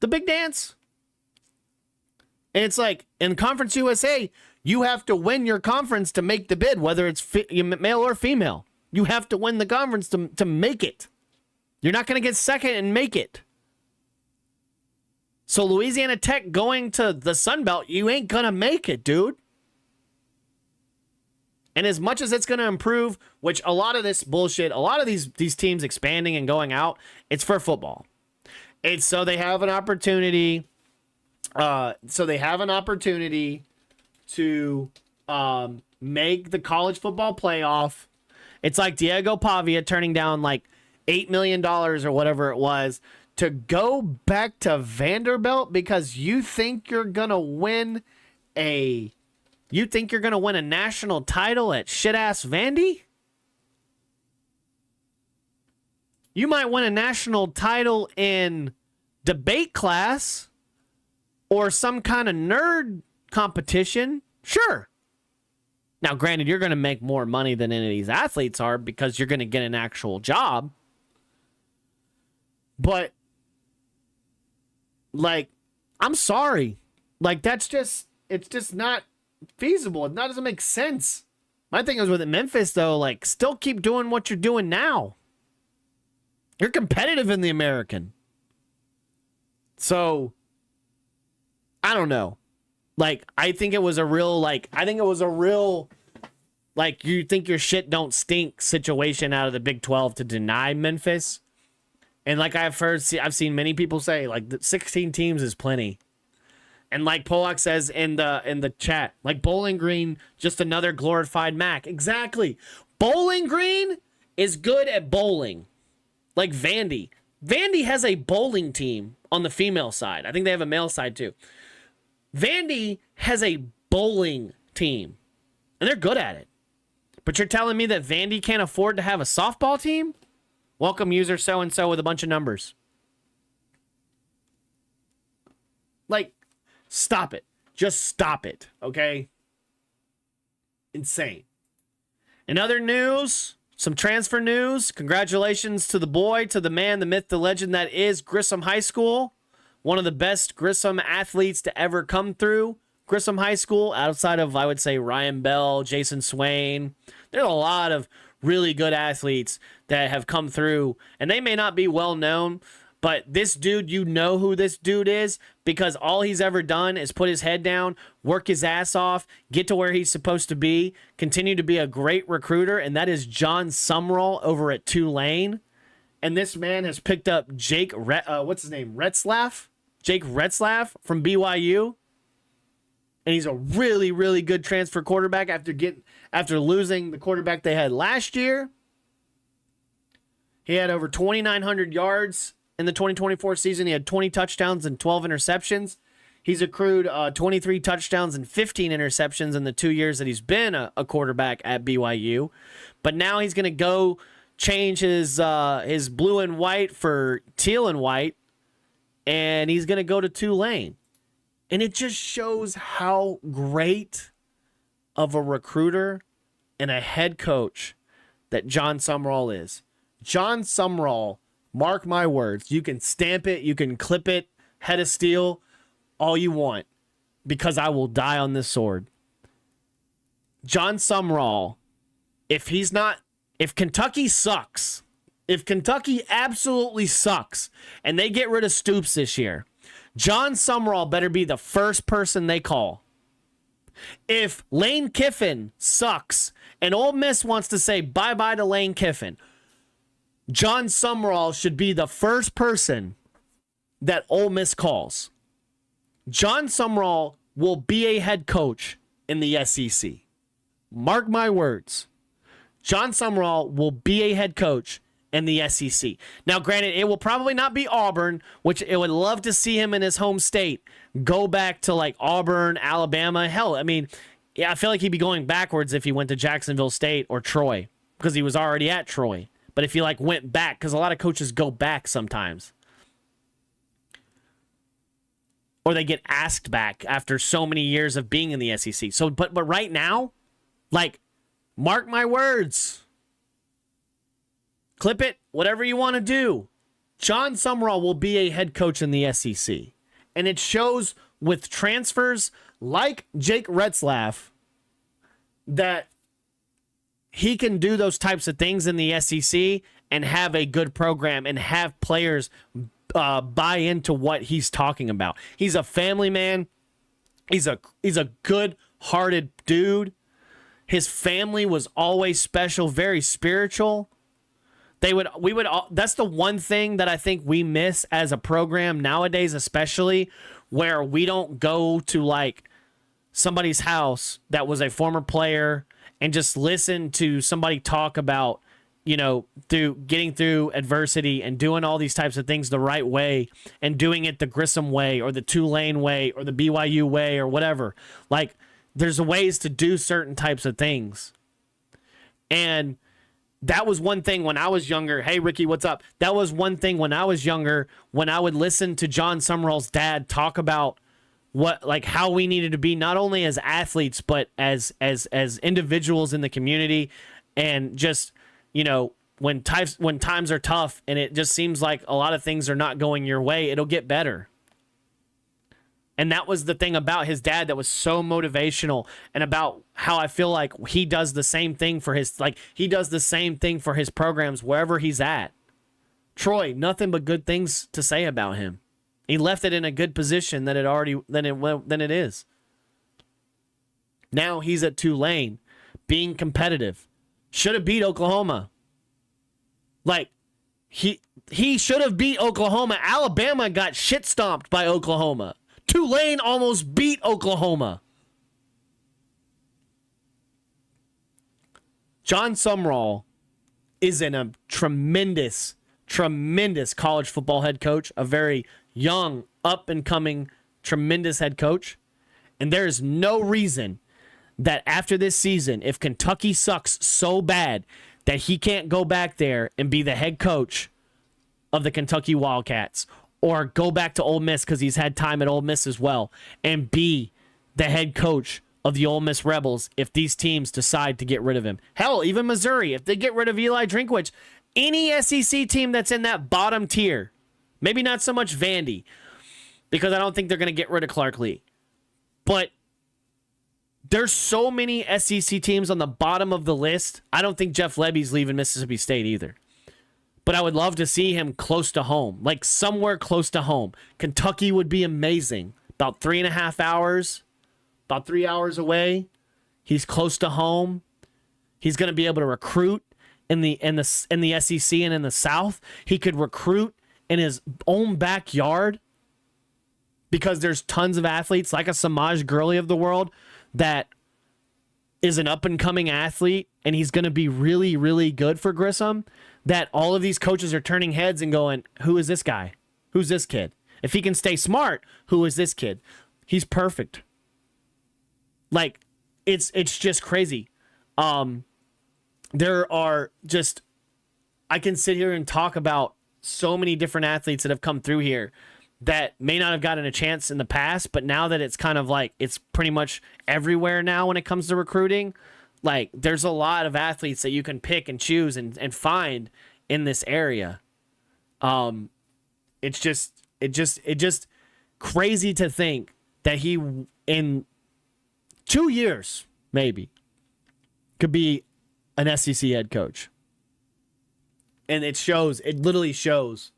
the big dance. And it's like in Conference USA, you have to win your conference to make the bid, whether it's male or female. You have to win the conference to make it. You're not going to get second and make it. So Louisiana Tech going to the Sun Belt, you ain't going to make it, dude. And as much as it's going to improve, which a lot of this bullshit, a lot of these teams expanding and going out, it's for football. It's so they have an opportunity. To make the college football playoff. It's like Diego Pavia turning down like $8 million or whatever it was to go back to Vanderbilt because you think you're gonna win a national title at shit-ass Vandy? You might win a national title in debate class or some kind of nerd competition. Sure. Now, granted, you're going to make more money than any of these athletes are because you're going to get an actual job. But, like, I'm sorry. Like, it's just not feasible. It doesn't make sense. My thing is with Memphis, though, like, still keep doing what you're doing now. You're competitive in the American. So, I don't know. Like, I think it was a real, you think your shit don't stink situation out of the Big 12 to deny Memphis. And like I've seen many people say, like, 16 teams is plenty. And like Polak says in the chat, like Bowling Green, just another glorified MAC. Exactly. Bowling Green is good at bowling. Like Vandy. Vandy has a bowling team on the female side. I think they have a male side too. Vandy has a bowling team. And they're good at it. But you're telling me that Vandy can't afford to have a softball team? Welcome user so-and-so with a bunch of numbers. Like, stop it. Just stop it, okay? Insane. In other news, some transfer news. Congratulations to the boy, to the man, the myth, the legend that is Grissom High School. One of the best Grissom athletes to ever come through Grissom High School, outside of, I would say, Ryan Bell, Jason Swain. There's a lot of really good athletes that have come through, and they may not be well known, but this dude, you know who this dude is, because all he's ever done is put his head down, work his ass off, get to where he's supposed to be, continue to be a great recruiter, and that is John Sumrall over at Tulane. And this man has picked up Jake Retzlaff from BYU. And he's a really, really good transfer quarterback after losing the quarterback they had last year. He had over 2,900 yards in the 2024 season. He had 20 touchdowns and 12 interceptions. He's accrued 23 touchdowns and 15 interceptions in the 2 years that he's been a quarterback at BYU. But now he's going to go change his blue and white for teal and white, and he's going to go to Tulane. And it just shows how great of a recruiter and a head coach that John Sumrall is. John Sumrall, mark my words, you can stamp it, you can clip it, head of steel, all you want, because I will die on this sword. John Sumrall, if Kentucky sucks, if Kentucky absolutely sucks, and they get rid of Stoops this year, John Sumrall better be the first person they call. If Lane Kiffin sucks and Ole Miss wants to say bye-bye to Lane Kiffin, John Sumrall should be the first person that Ole Miss calls. John Sumrall will be a head coach in the SEC. Mark my words. John Sumrall will be a head coach in the SEC. Now, granted, it will probably not be Auburn, which I would love to see him in his home state go back to like Auburn, Alabama. Hell, I mean, yeah, I feel like he'd be going backwards if he went to Jacksonville State or Troy because he was already at Troy. But if he like went back, because a lot of coaches go back sometimes. Or they get asked back after so many years of being in the SEC. So, but right now, like, mark my words. Clip it, whatever you want to do. John Sumrall will be a head coach in the SEC. And it shows with transfers like Jake Retzlaff that he can do those types of things in the SEC and have a good program and have players buy into what he's talking about. He's a family man. He's a good-hearted dude. His family was always special, very spiritual. That's the one thing that I think we miss as a program nowadays, especially where we don't go to like somebody's house that was a former player and just listen to somebody talk about, you know, through getting through adversity and doing all these types of things the right way and doing it the Grissom way or the Tulane way or the BYU way or whatever. Like, there's ways to do certain types of things. And that was one thing when I was younger. Hey, Ricky, what's up? That was one thing when I was younger, when I would listen to John Sumrall's dad talk about how we needed to be, not only as athletes, but as individuals in the community. And just, you know, when times are tough and it just seems like a lot of things are not going your way, it'll get better. And that was the thing about his dad that was so motivational, and about how I feel like he does the same thing for his programs wherever he's at. Troy, nothing but good things to say about him. He left it in a good position than it is. Now he's at Tulane, being competitive. Should have beat Oklahoma. Like, he should have beat Oklahoma. Alabama got shit stomped by Oklahoma. Tulane almost beat Oklahoma. John Sumrall is a tremendous college football head coach, a very young, up-and-coming, tremendous head coach. And there is no reason that after this season, if Kentucky sucks so bad that he can't go back there and be the head coach of the Kentucky Wildcats, or go back to Ole Miss because he's had time at Ole Miss as well, and be the head coach of the Ole Miss Rebels if these teams decide to get rid of him. Hell, even Missouri, if they get rid of Eli Drinkwitz, any SEC team that's in that bottom tier, maybe not so much Vandy, because I don't think they're going to get rid of Clark Lee. But there's so many SEC teams on the bottom of the list. I don't think Jeff Lebby's leaving Mississippi State either. But I would love to see him close to home, like somewhere close to home. Kentucky would be amazing. About 3.5 hours, about 3 hours away. He's close to home. He's going to be able to recruit in the SEC and in the South. He could recruit in his own backyard because there's tons of athletes like a Samaj Gurley of the world that is an up-and-coming athlete, and he's going to be really, really good for Grissom, that all of these coaches are turning heads and going, who is this guy? Who's this kid? If he can stay smart, who is this kid? He's perfect. Like, it's just crazy. There are just, I can sit here and talk about so many different athletes that have come through here that may not have gotten a chance in the past, but now that it's kind of like, it's pretty much everywhere now when it comes to recruiting, like, there's a lot of athletes that you can pick and choose and find in this area. It's just crazy to think that he, in 2 years, maybe, could be an SEC head coach. And it literally shows.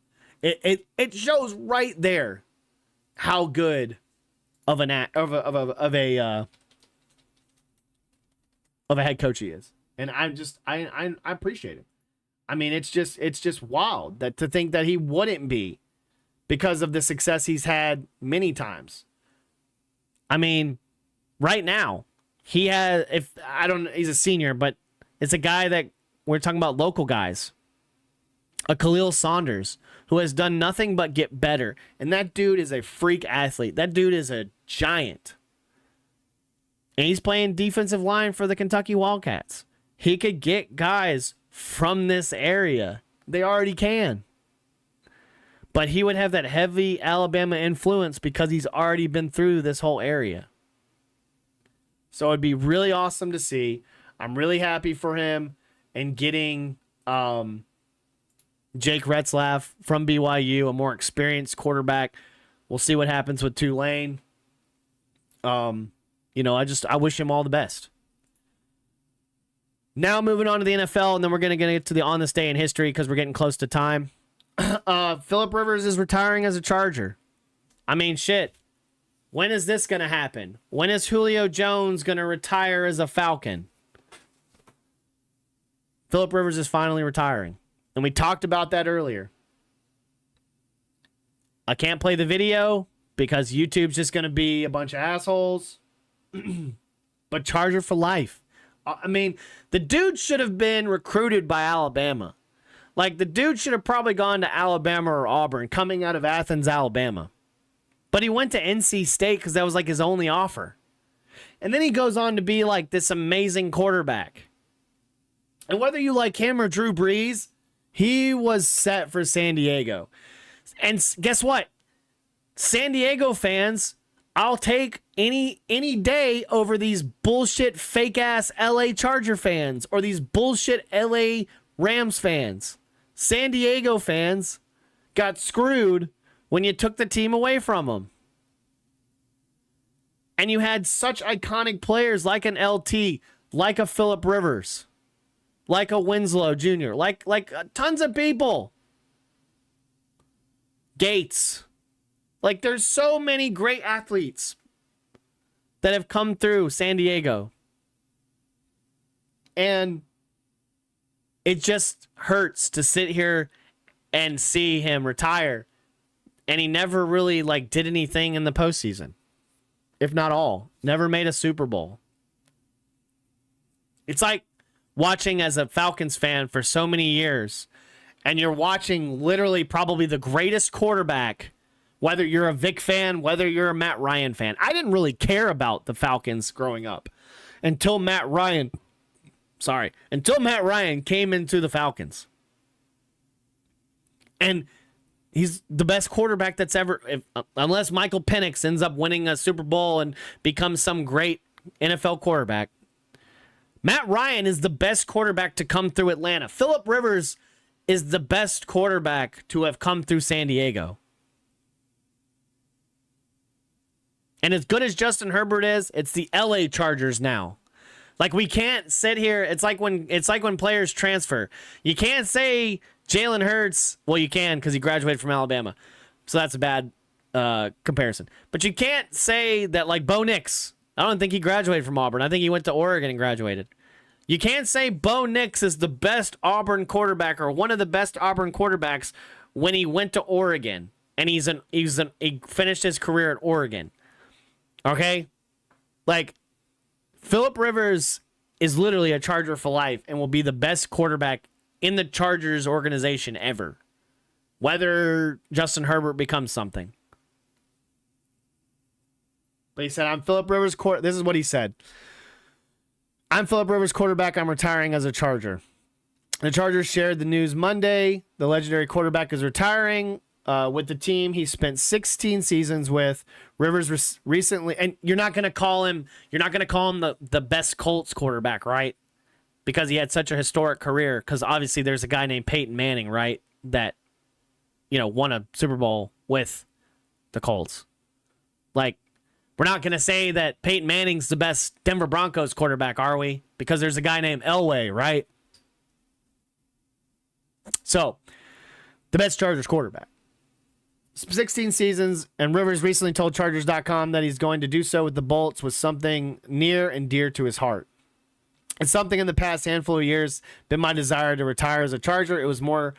It shows right there how good of a head coach he is. And I appreciate it. I mean, it's just wild that to think that he wouldn't be because of the success he's had many times. I mean, right now, he's a senior, but it's a guy that we're talking about local guys. A Khalil Saunders who has done nothing but get better. And that dude is a freak athlete. That dude is a giant. And he's playing defensive line for the Kentucky Wildcats. He could get guys from this area. They already can. But he would have that heavy Alabama influence because he's already been through this whole area. So it'd be really awesome to see. I'm really happy for him and getting Jake Retzlaff from BYU, a more experienced quarterback. We'll see what happens with Tulane. I wish him all the best. Now moving on to the NFL, and then we're going to get to the On This Day in History because we're getting close to time. Phillip Rivers is retiring as a Charger. I mean, shit. When is this going to happen? When is Julio Jones going to retire as a Falcon? Phillip Rivers is finally retiring. And we talked about that earlier. I can't play the video because YouTube's just going to be a bunch of assholes. But Charger for life. I mean, the dude should have been recruited by Alabama. Like, the dude should have probably gone to Alabama or Auburn, coming out of Athens, Alabama. But he went to NC State because that was like his only offer. And then he goes on to be like this amazing quarterback. And whether you like him or Drew Brees, he was set for San Diego. And guess what? San Diego fans, I'll take any day over these bullshit fake-ass LA Charger fans or these bullshit LA Rams fans. San Diego fans got screwed when you took the team away from them. And you had such iconic players like an LT, like a Phillip Rivers, like a Winslow Jr., like tons of people. Gates. Like, there's so many great athletes that have come through San Diego. And it just hurts to sit here and see him retire. And he never really, did anything in the postseason. If not all. Never made a Super Bowl. It's like watching as a Falcons fan for so many years, and you're watching literally probably the greatest quarterback, whether you're a Vic fan, whether you're a Matt Ryan fan. I didn't really care about the Falcons growing up until Matt Ryan came into the Falcons. And he's the best quarterback that's ever, unless Michael Penix ends up winning a Super Bowl and becomes some great NFL quarterback. Matt Ryan is the best quarterback to come through Atlanta. Phillip Rivers is the best quarterback to have come through San Diego. And as good as Justin Herbert is, it's the LA Chargers now. Like, we can't sit here. It's like when players transfer. You can't say Jalen Hurts. Well, you can because he graduated from Alabama. So that's a bad comparison. But you can't say that, like, Bo Nix. I don't think he graduated from Auburn. I think he went to Oregon and graduated. You can't say Bo Nix is the best Auburn quarterback or one of the best Auburn quarterbacks when he went to Oregon and he finished his career at Oregon. Okay? Like, Phillip Rivers is literally a Charger for life and will be the best quarterback in the Chargers organization ever. Whether Justin Herbert becomes something. But he said, I'm Phillip Rivers. This is what he said. I'm Phillip Rivers quarterback. I'm retiring as a Charger. The Chargers shared the news Monday. The legendary quarterback is retiring with the team he spent 16 seasons with. Rivers recently, and you're not going to call him the best Colts quarterback, right? Because he had such a historic career. Because obviously there's a guy named Peyton Manning, right? That, won a Super Bowl with the Colts. Like, we're not going to say that Peyton Manning's the best Denver Broncos quarterback, are we? Because there's a guy named Elway, right? So, the best Chargers quarterback. 16 seasons, and Rivers recently told Chargers.com that he's going to do so with the Bolts with something near and dear to his heart. It's something in the past handful of years been my desire to retire as a Charger. It was more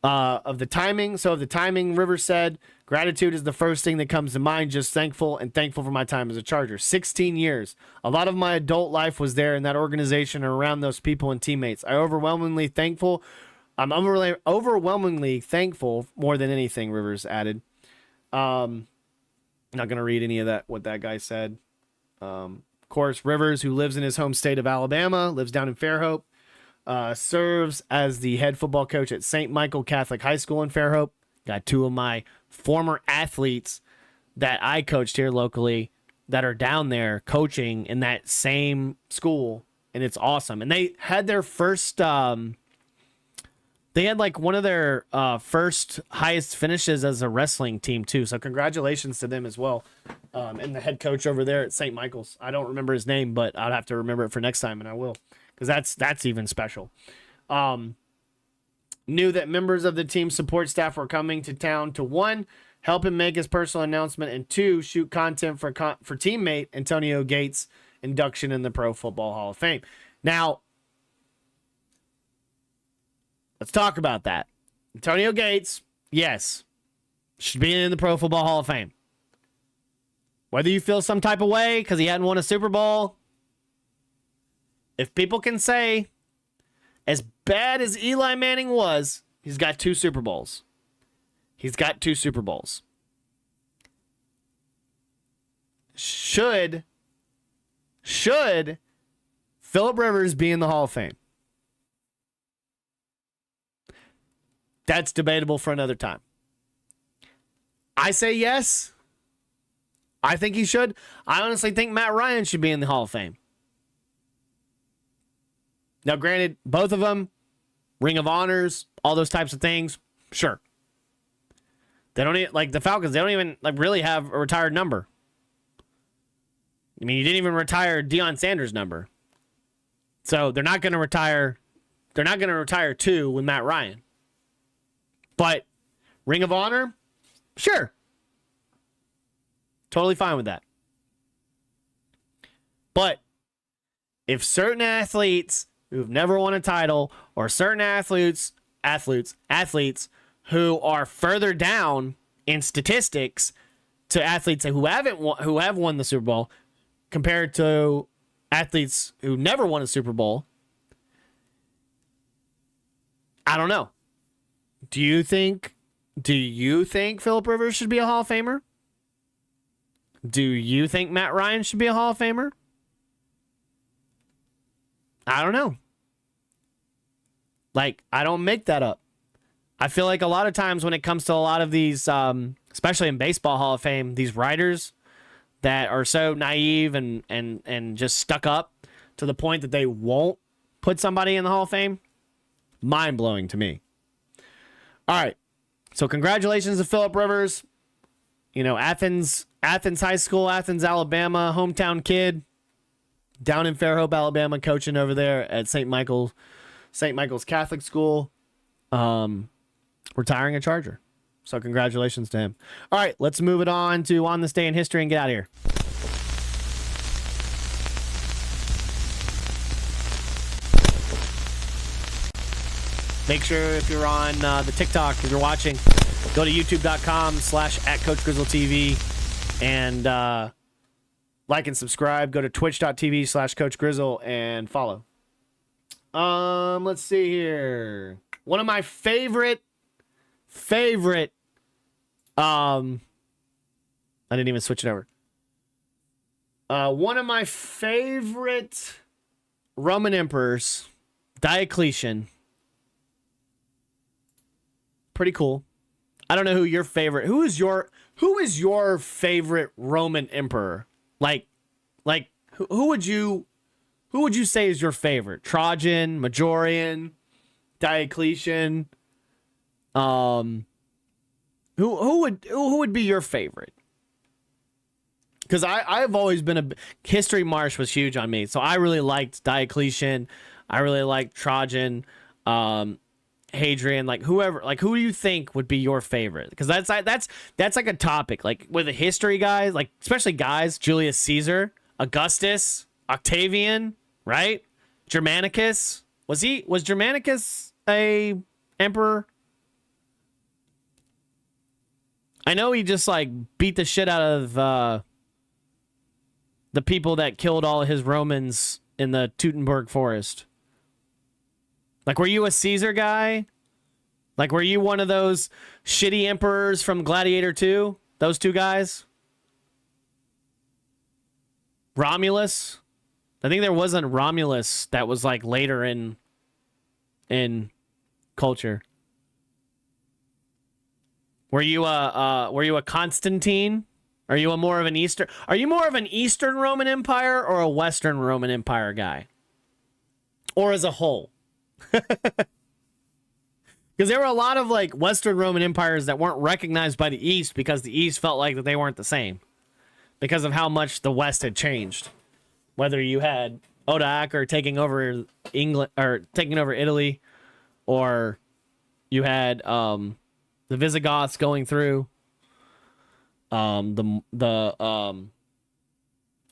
of the timing. So of the timing, Rivers said, gratitude is the first thing that comes to mind. Just thankful for my time as a Charger. 16 years. A lot of my adult life was there in that organization and around those people and teammates. I'm overwhelmingly thankful more than anything, Rivers added. Not going to read any of that, what that guy said. Of course, Rivers, who lives in his home state of Alabama, lives down in Fairhope, serves as the head football coach at St. Michael Catholic High School in Fairhope. Got two of my former athletes that I coached here locally that are down there coaching in that same school, and it's awesome. And they had their first, they had like one of their first highest finishes as a wrestling team too. So congratulations to them as well. And the head coach over there at St. Michael's. I don't remember his name, but I'll have to remember it for next time, and I will, because that's even special. Knew that members of the team support staff were coming to town to, 1, help him make his personal announcement, and 2, shoot content for teammate Antonio Gates' induction in the Pro Football Hall of Fame. Now, let's talk about that. Antonio Gates, yes, should be in the Pro Football Hall of Fame. Whether you feel some type of way because he hadn't won a Super Bowl, if people can say, as bad as Eli Manning was, he's got 2 Super Bowls. He's got 2 Super Bowls. Should Phillip Rivers be in the Hall of Fame? That's debatable for another time. I say yes. I think he should. I honestly think Matt Ryan should be in the Hall of Fame. Now, granted, both of them, Ring of Honors, all those types of things, sure. They don't even, like the Falcons, they don't even like really have a retired number. I mean, you didn't even retire Deion Sanders' number. So they're not going to retire 2 with Matt Ryan. But Ring of Honor, sure. Totally fine with that. But if certain athletes who've never won a title, or certain athletes who are further down in statistics to athletes who have won the Super Bowl compared to athletes who never won a Super Bowl, I don't know. Do you think Phillip Rivers should be a Hall of Famer? Do you think Matt Ryan should be a Hall of Famer? I don't know. Like, I don't make that up. I feel like a lot of times when it comes to a lot of these, especially in Baseball Hall of Fame, these writers that are so naive and just stuck up to the point that they won't put somebody in the Hall of Fame, mind-blowing to me. All right. So congratulations to Phillip Rivers. You know, Athens High School, Athens, Alabama, hometown kid, down in Fairhope, Alabama, coaching over there at St. Michael's Catholic School, retiring a Charger. So congratulations to him. All right, let's move it on to On This Day in History and get out of here. Make sure if you're on the TikTok, if you're watching, go to youtube.com/@CoachGrizzleTV and like and subscribe. Go to twitch.tv/CoachGrizzle and follow. Let's see here. One of my favorite I didn't even switch it over. One of my favorite Roman emperors, Diocletian. Pretty cool. I don't know who your favorite. Who is your favorite Roman emperor? Like who would you say is your favorite? Trajan, Majorian, Diocletian? Who would be your favorite? Because I've always been History Marsh was huge on me, so I really liked Diocletian. I really liked Trajan, Hadrian, like whoever. Like, who do you think would be your favorite? Because that's like a topic, like with the history guys, like especially guys, Julius Caesar, Augustus, Octavian, right? Germanicus. Was Germanicus a emperor? I know he just like beat the shit out of the people that killed all his Romans in the Teutoburg forest. Like, were you a Caesar guy? Like, were you one of those shitty emperors from Gladiator 2? Those two guys? Romulus? I think there wasn't Romulus that was like later in culture. Were you a Constantine? Are you more of an Eastern Roman Empire or a Western Roman Empire guy? Or as a whole? Because there were a lot of like Western Roman empires that weren't recognized by the East because the East felt like that they weren't the same because of how much the West had changed. Whether you had Odoacer taking over England or taking over Italy, or you had the Visigoths going through. What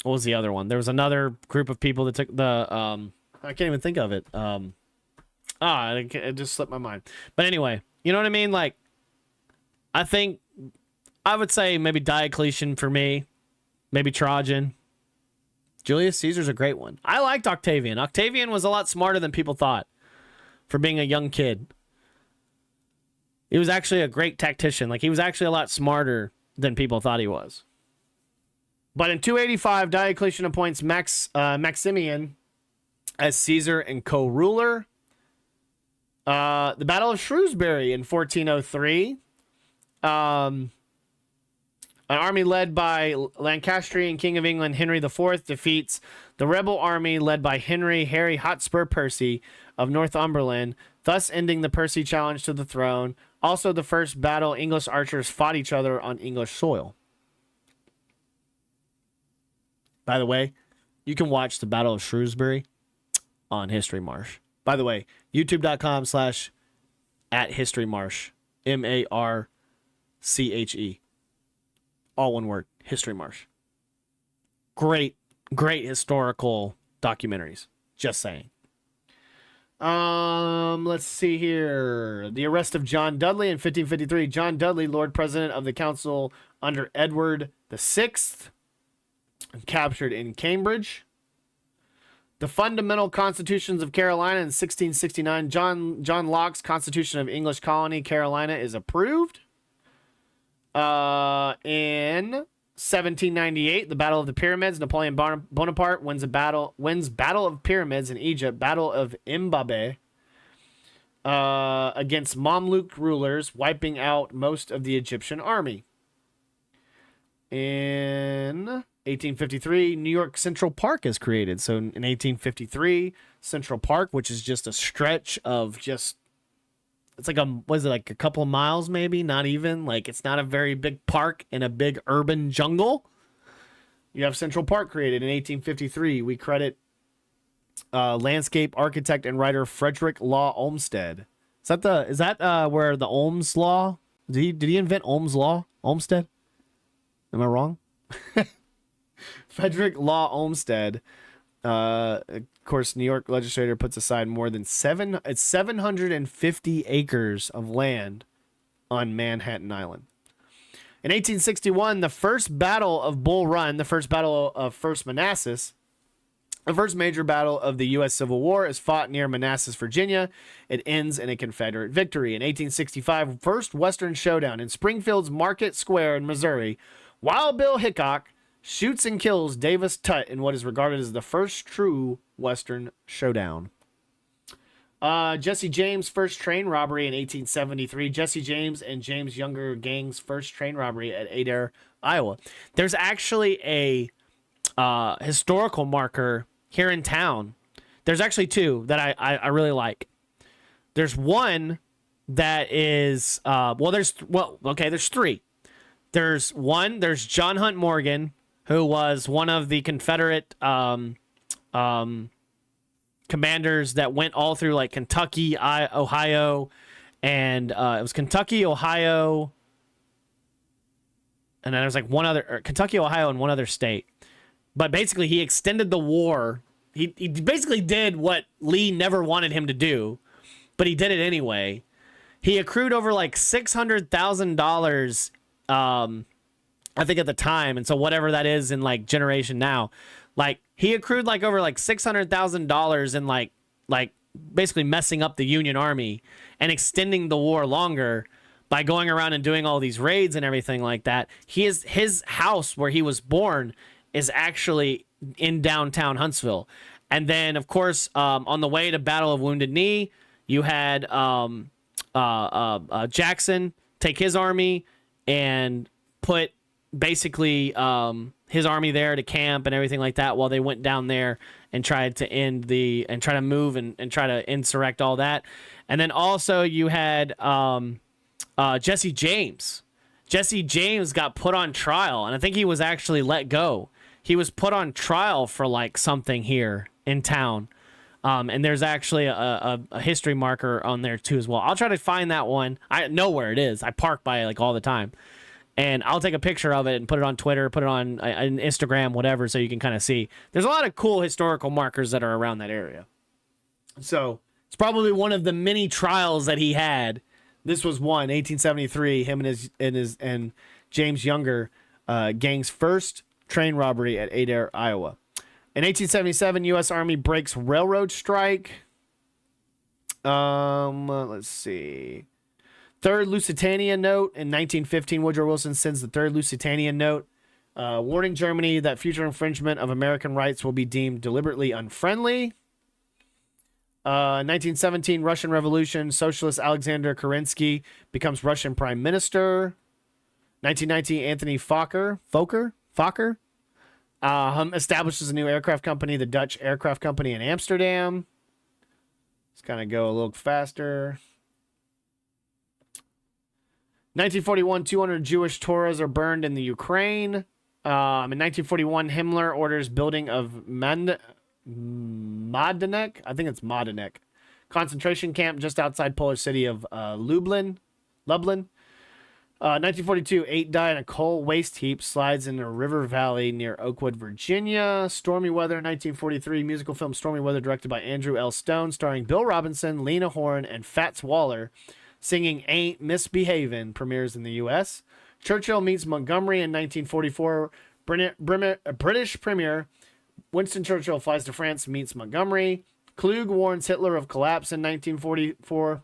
was the other one? There was another group of people that took the I can't even think of it. It just slipped my mind. But anyway, you know what I mean? Like, I think I would say maybe Diocletian for me, maybe Trajan. Julius Caesar's a great one. I liked Octavian. Octavian was a lot smarter than people thought for being a young kid. He was actually a great tactician. Like, he was actually a lot smarter than people thought he was. But in 285, Diocletian appoints Maximian as Caesar and co-ruler. The Battle of Shrewsbury in 1403. An army led by Lancastrian King of England Henry IV defeats the rebel army led by Harry Hotspur Percy of Northumberland, thus ending the Percy challenge to the throne. Also the first battle English archers fought each other on English soil. By the way, you can watch the Battle of Shrewsbury on History Marsh. By the way, youtube.com/@HistoryMarsh. MARCHE. All one word. History Marsh. Great historical documentaries. Just saying. Let's see here. The arrest of John Dudley in 1553. John Dudley, Lord President of the Council under Edward VI, captured in Cambridge. The Fundamental Constitutions of Carolina in 1669. John Locke's Constitution of English Colony, Carolina, is approved. In 1798, the Battle of the Pyramids. Napoleon Bonaparte wins Battle of Pyramids in Egypt. Battle of Mbabe against Mamluk rulers, wiping out most of the Egyptian army. In 1853, New York Central Park is created. So in 1853, Central Park, which is just a stretch of just, it's like a couple of miles maybe, not even. Like, it's not a very big park in a big urban jungle. You have Central Park created in 1853. We credit landscape architect and writer Frederick Law Olmsted. Is that where the Ohm's Law? Did he invent Ohm's Law? Olmsted? Am I wrong? Frederick Law Olmsted. Of course, New York legislator puts aside more than 750 acres of land on Manhattan Island. In 1861, the first battle of Bull Run, the first battle of First Manassas, the first major battle of the U.S. Civil War, is fought near Manassas, Virginia. It ends in a Confederate victory. In 1865, first Western showdown in Springfield's Market Square in Missouri. Wild Bill Hickok shoots and kills Davis Tutt in what is regarded as the first true Western showdown. Jesse James' first train robbery in 1873. Jesse James and James Younger gang's first train robbery at Adair, Iowa. There's actually a historical marker here in town. There's actually two that I really like. There's one that is there's three. There's John Hunt Morgan, who was one of the Confederate commanders that went all through like Kentucky, Ohio, and it was Kentucky, Ohio, and then there was like Kentucky, Ohio, and one other state. But basically, he extended the war. he basically did what Lee never wanted him to do, but he did it anyway. He accrued over like $600,000, I think at the time, and so whatever that is in like generation now, like he accrued like over like $600,000 in like basically messing up the Union Army and extending the war longer by going around and doing all these raids and everything like that. His house where he was born is actually in downtown Huntsville. And then, of course, on the way to Battle of Wounded Knee, you had Jackson take his army and put basically his army there to camp and everything like that while they went down there and tried to try to move and try to insurrect all that. And then also you had Jesse James. Jesse James got put on trial, and I think he was actually let go. He was put on trial for like something here in town. And there's actually a history marker on there too as well. I'll try to find that one. I know where it is. I park by it like all the time. And I'll take a picture of it and put it on Twitter, put it on Instagram, whatever, so you can kind of see. There's a lot of cool historical markers that are around that area. So it's probably one of the many trials that he had. This was one, 1873, him and James Younger gang's first train robbery at Adair, Iowa. In 1877, U.S. Army breaks railroad strike. Let's see. Third Lusitania note. In 1915, Woodrow Wilson sends the third Lusitania note, warning Germany that future infringement of American rights will be deemed deliberately unfriendly. 1917, Russian Revolution. Socialist Alexander Kerensky becomes Russian Prime Minister. 1919, Anthony Fokker establishes a new aircraft company, the Dutch Aircraft Company in Amsterdam. Let's kind of go a little faster. 1941, 200 Jewish Torahs are burned in the Ukraine. In 1941, Himmler orders building of Majdanek. I think it's Majdanek. Concentration camp just outside Polish city of Lublin. 1942, 8 die in a coal waste heap slides in a river valley near Oakwood, Virginia. Stormy Weather, 1943, musical film Stormy Weather directed by Andrew L. Stone, starring Bill Robinson, Lena Horne, and Fats Waller, singing Ain't Misbehavin', premieres in the U.S. Churchill meets Montgomery in 1944. British Premier Winston Churchill flies to France, meets Montgomery. Klug warns Hitler of collapse in 1944.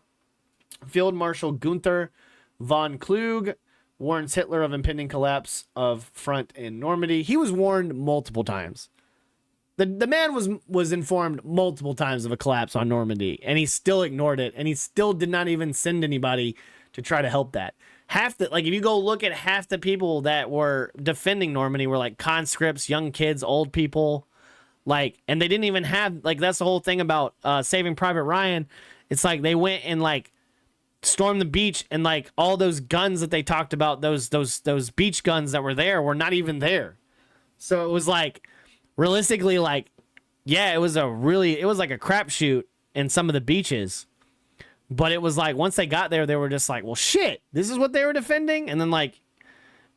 Field Marshal Gunther von Klug warns Hitler of impending collapse of front in Normandy. He was warned multiple times. The man was informed multiple times of a collapse on Normandy, and he still ignored it, and he still did not even send anybody to try to help that. If you go look at half the people that were defending Normandy were like conscripts, young kids, old people, and they didn't even have, that's the whole thing about Saving Private Ryan. It's like they went and stormed the beach, and all those guns that they talked about, those beach guns that were there were not even there. So it was realistically, it was like a crapshoot in some of the beaches. But it was once they got there, they were just well, shit, this is what they were defending? And then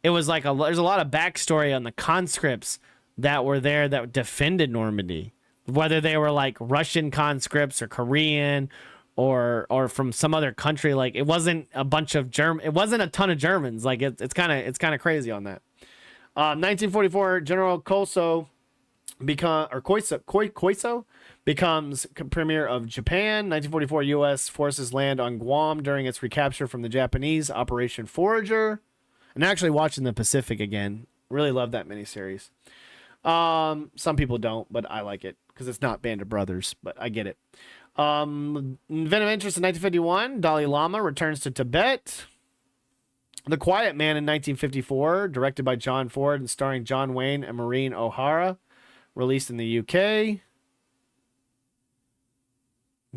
it was there's a lot of backstory on the conscripts that were there that defended Normandy. Whether they were Russian conscripts or Korean or from some other country. It wasn't a bunch of it wasn't a ton of Germans. It's kind of crazy on that. 1944, General Koiso becomes premier of Japan. 1944, U.S. forces land on Guam during its recapture from the Japanese, Operation Forager. And actually watching the Pacific again. Really love that miniseries. Some people don't, but I like it because it's not Band of Brothers, but I get it. Event of interest in 1951, Dalai Lama returns to Tibet. The Quiet Man in 1954, directed by John Ford and starring John Wayne and Maureen O'Hara. Released in the UK.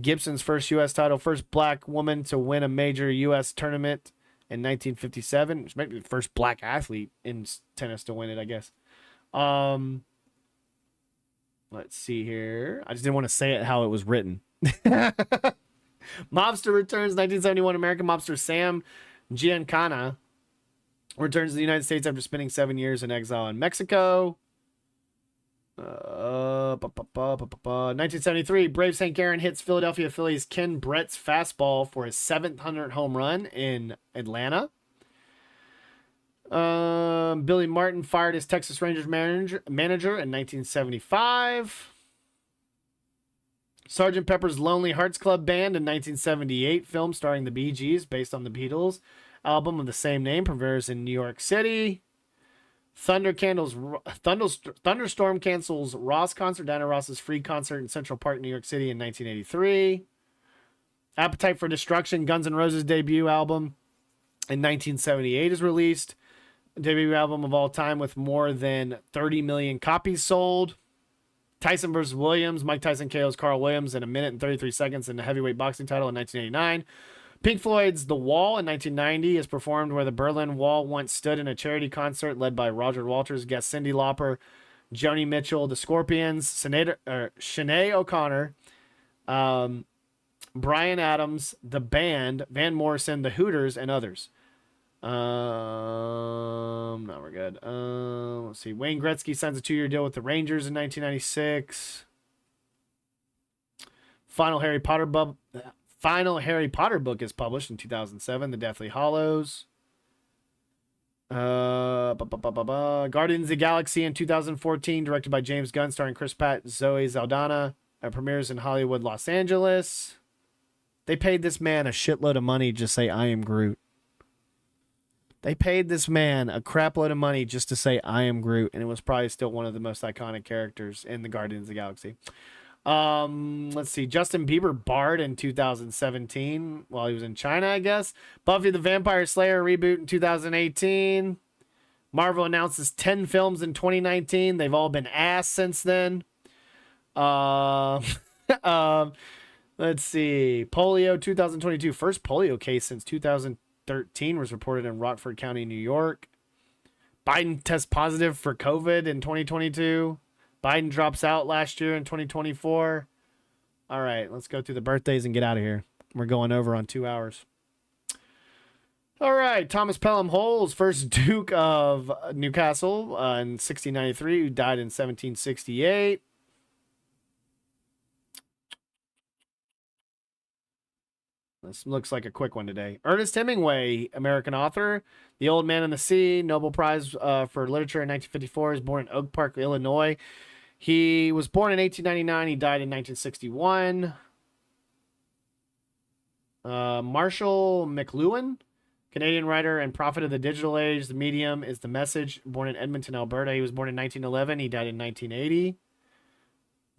Gibson's first U.S. title, first black woman to win a major U.S. tournament in 1957. She might be the first black athlete in tennis to win it, I guess. Let's see here. I just didn't want to say it how it was written. Mobster returns, 1971. American mobster Sam Giancana returns to the United States after spending 7 years in exile in Mexico. 1973, Brave St. Karen hits Philadelphia Phillies Ken Brett's fastball for his 700th home run in Atlanta. Billy Martin fired as Texas Rangers manager in 1975. Sgt. Pepper's Lonely Hearts Club Band in 1978, film starring the Bee Gees based on the Beatles album of the same name, premieres in New York City. Thunderstorm cancels Ross concert, Diana Ross's free concert in Central Park, New York City in 1983. Appetite for Destruction, Guns N' Roses' debut album in 1978 is released. Debut album of all time with more than 30 million copies sold. Tyson vs. Williams, Mike Tyson KOs Carl Williams in 1 minute and 33 seconds in the heavyweight boxing title in 1989. Pink Floyd's The Wall in 1990 is performed where the Berlin Wall once stood in a charity concert led by Roger Walters, guest Cyndi Lauper, Joni Mitchell, The Scorpions, Sinead O'Connor, Bryan Adams, The Band, Van Morrison, The Hooters, and others. No, we're good. Let's see. Wayne Gretzky signs a 2-year deal with the Rangers in 1996. Final Harry Potter book is published in 2007. The Deathly Hallows. Guardians of the Galaxy in 2014, directed by James Gunn, starring Chris Pratt, Zoe Saldana. Premieres in Hollywood, Los Angeles. They paid this man a shitload of money to just say, I am Groot. They paid this man a crap load of money just to say, I am Groot. And it was probably still one of the most iconic characters in the Guardians of the Galaxy. Let's see. Justin Bieber barred in 2017 while he was in China, I guess. Buffy the Vampire Slayer reboot in 2018. Marvel announces 10 films in 2019. They've all been ass since then. Let's see. Polio 2022. First polio case since 2013 was reported in Rockford County, New York. Biden tests positive for COVID in 2022. Biden drops out last year in 2024. All right, let's go through the birthdays and get out of here. We're going over on 2 hours. All right, Thomas Pelham Holmes, first Duke of Newcastle in 1693, who died in 1768. This looks like a quick one today. Ernest Hemingway, American author. The Old Man and the Sea, Nobel Prize for Literature in 1954. He was born in Oak Park, Illinois. He was born in 1899. He died in 1961. Marshall McLuhan, Canadian writer and prophet of the digital age. The medium is the message. Born in Edmonton, Alberta. He was born in 1911. He died in 1980.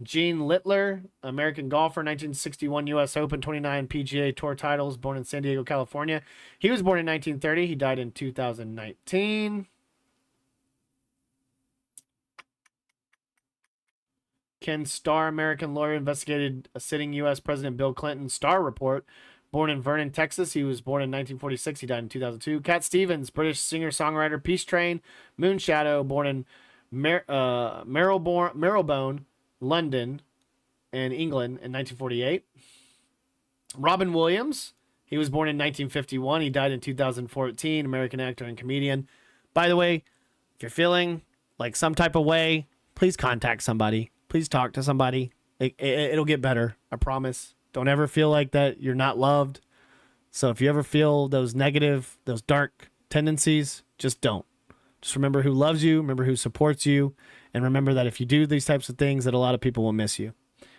Gene Littler, American golfer, 1961 U.S. Open, 29 PGA Tour titles, born in San Diego, California. He was born in 1930. He died in 2019. Ken Starr, American lawyer, investigated a sitting U.S. President Bill Clinton. Starr Report, born in Vernon, Texas. He was born in 1946. He died in 2002. Cat Stevens, British singer-songwriter, Peace Train, Moonshadow, born in Marylebone, London, and England in 1948. Robin Williams, he was born in 1951. He died in 2014. American actor and comedian. By the way, if you're feeling like some type of way, please contact somebody. Please talk to somebody. It'll get better. I promise. Don't ever feel like that you're not loved. So if you ever feel those negative, those dark tendencies, just don't. Just remember who loves you, remember who supports you, and remember that if you do these types of things, that a lot of people will miss you.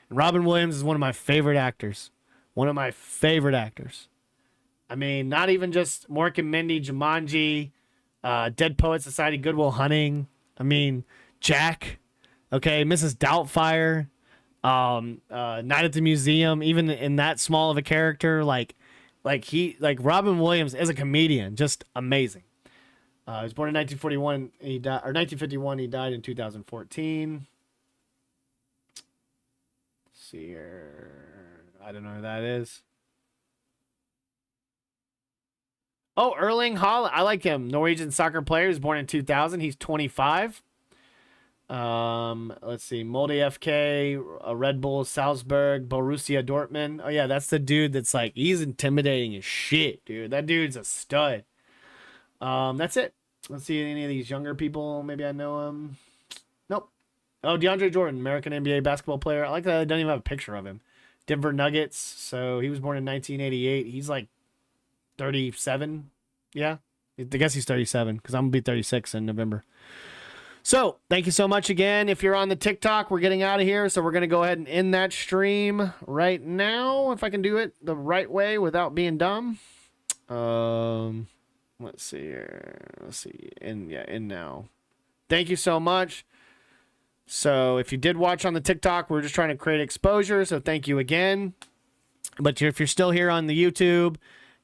And Robin Williams is one of my favorite actors. One of my favorite actors. I mean, not even just Mork and Mindy, Jumanji, Dead Poet Society, Good Will Hunting. I mean, Jack. Okay, Mrs. Doubtfire. Night at the Museum. Even in that small of a character, like Robin Williams as a comedian, just amazing. He was born in 1941. He died, or 1951. He died in 2014. Let's see here. I don't know who that is. Oh, Erling Haaland. I like him. Norwegian soccer player. He was born in 2000. He's 25. Let's see. Molde FK, Red Bull Salzburg, Borussia Dortmund. Oh yeah, that's the dude that's like, he's intimidating as shit, dude. That dude's a stud. That's it. Let's see any of these younger people. Maybe I know them. Nope. Oh, DeAndre Jordan, American NBA basketball player. I like that I don't even have a picture of him. Denver Nuggets. So he was born in 1988. He's like 37. Yeah. I guess he's 37 because I'm going to be 36 in November. So thank you so much again. If you're on the TikTok, we're getting out of here. So we're going to go ahead and end that stream right now. If I can do it the right way without being dumb. Let's see here. Let's see. End now. Thank you so much. So if you did watch on the TikTok, we're just trying to create exposure. So thank you again. But if you're still here on the YouTube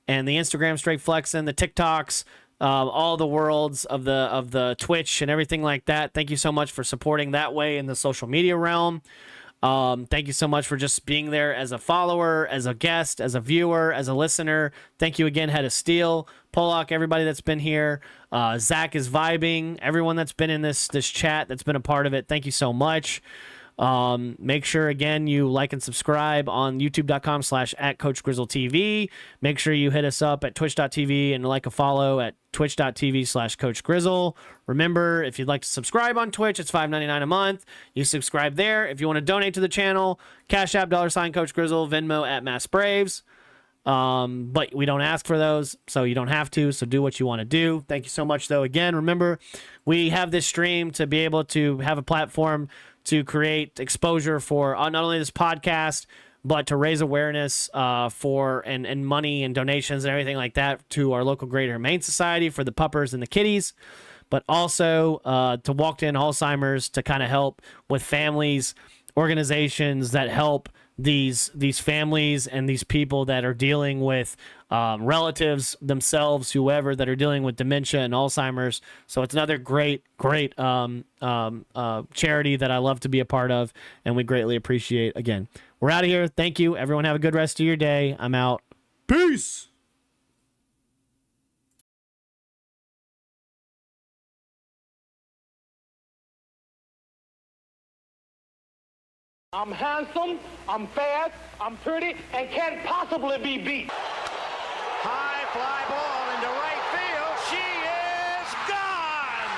and the Instagram straight flexing, the TikToks, all the worlds of the Twitch and everything like that, thank you so much for supporting that way in the social media realm. Thank you so much for just being there as a follower, as a guest, as a viewer, as a listener. Thank you again, Head of Steel, Pollock, everybody that's been here. Zach is vibing. Everyone that's been in this chat, that's been a part of it, thank you so much. Make sure, again, you like and subscribe on youtube.com/@CoachGrizzleTV. Make sure you hit us up at twitch.tv and like a follow at twitch.tv/CoachGrizzle. Remember, if you'd like to subscribe on Twitch, it's $5.99 a month. You subscribe there. If you want to donate to the channel, Cash App, $Coach Grizzle, Venmo @MassBraves. But we don't ask for those, so you don't have to, so do what you want to do. Thank you so much, though. Again, remember, we have this stream to be able to have a platform to create exposure for not only this podcast, but to raise awareness for and money and donations and everything like that to our local Greater Humane Society for the puppers and the kitties, but also to Walked In Alzheimer's to kind of help with families, organizations that help these families and these people that are dealing with relatives themselves, whoever, that are dealing with dementia and Alzheimer's. So it's another great charity that I love to be a part of, and we greatly appreciate. Again, we're out of here. Thank you, everyone. Have a good rest of your day. I'm out. Peace. I'm handsome, I'm fast, I'm pretty, and can't possibly be beat. High fly ball into right field. She is gone.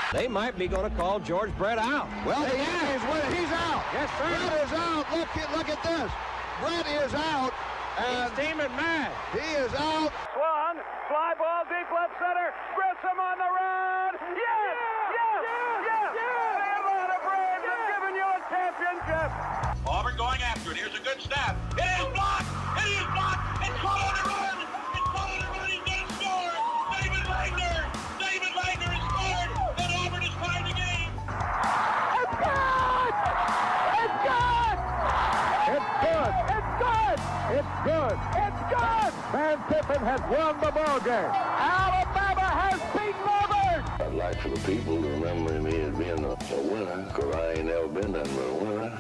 They might be going to call George Brett out. Well, he's out. Yes, sir. Brett is out. Look at this. Brett is out. He's steaming mad. He is out. Swung, fly ball deep left center. Grissom on the run. Yes! The Atlanta Braves have given you a championship. Auburn going after it. Here's a good snap. It is blocked. It is blocked. It's caught on the run. It's caught on the run. He's going to score. David Wagner has scored, and Auburn is tied the game. It's good! It's good! It's good! It's good! It's good! It's good! Van Tiffin has won the ball game. Alabama has beaten Auburn! I'd like for the people to remember me as being a winner, because I ain't never been nothing but a winner.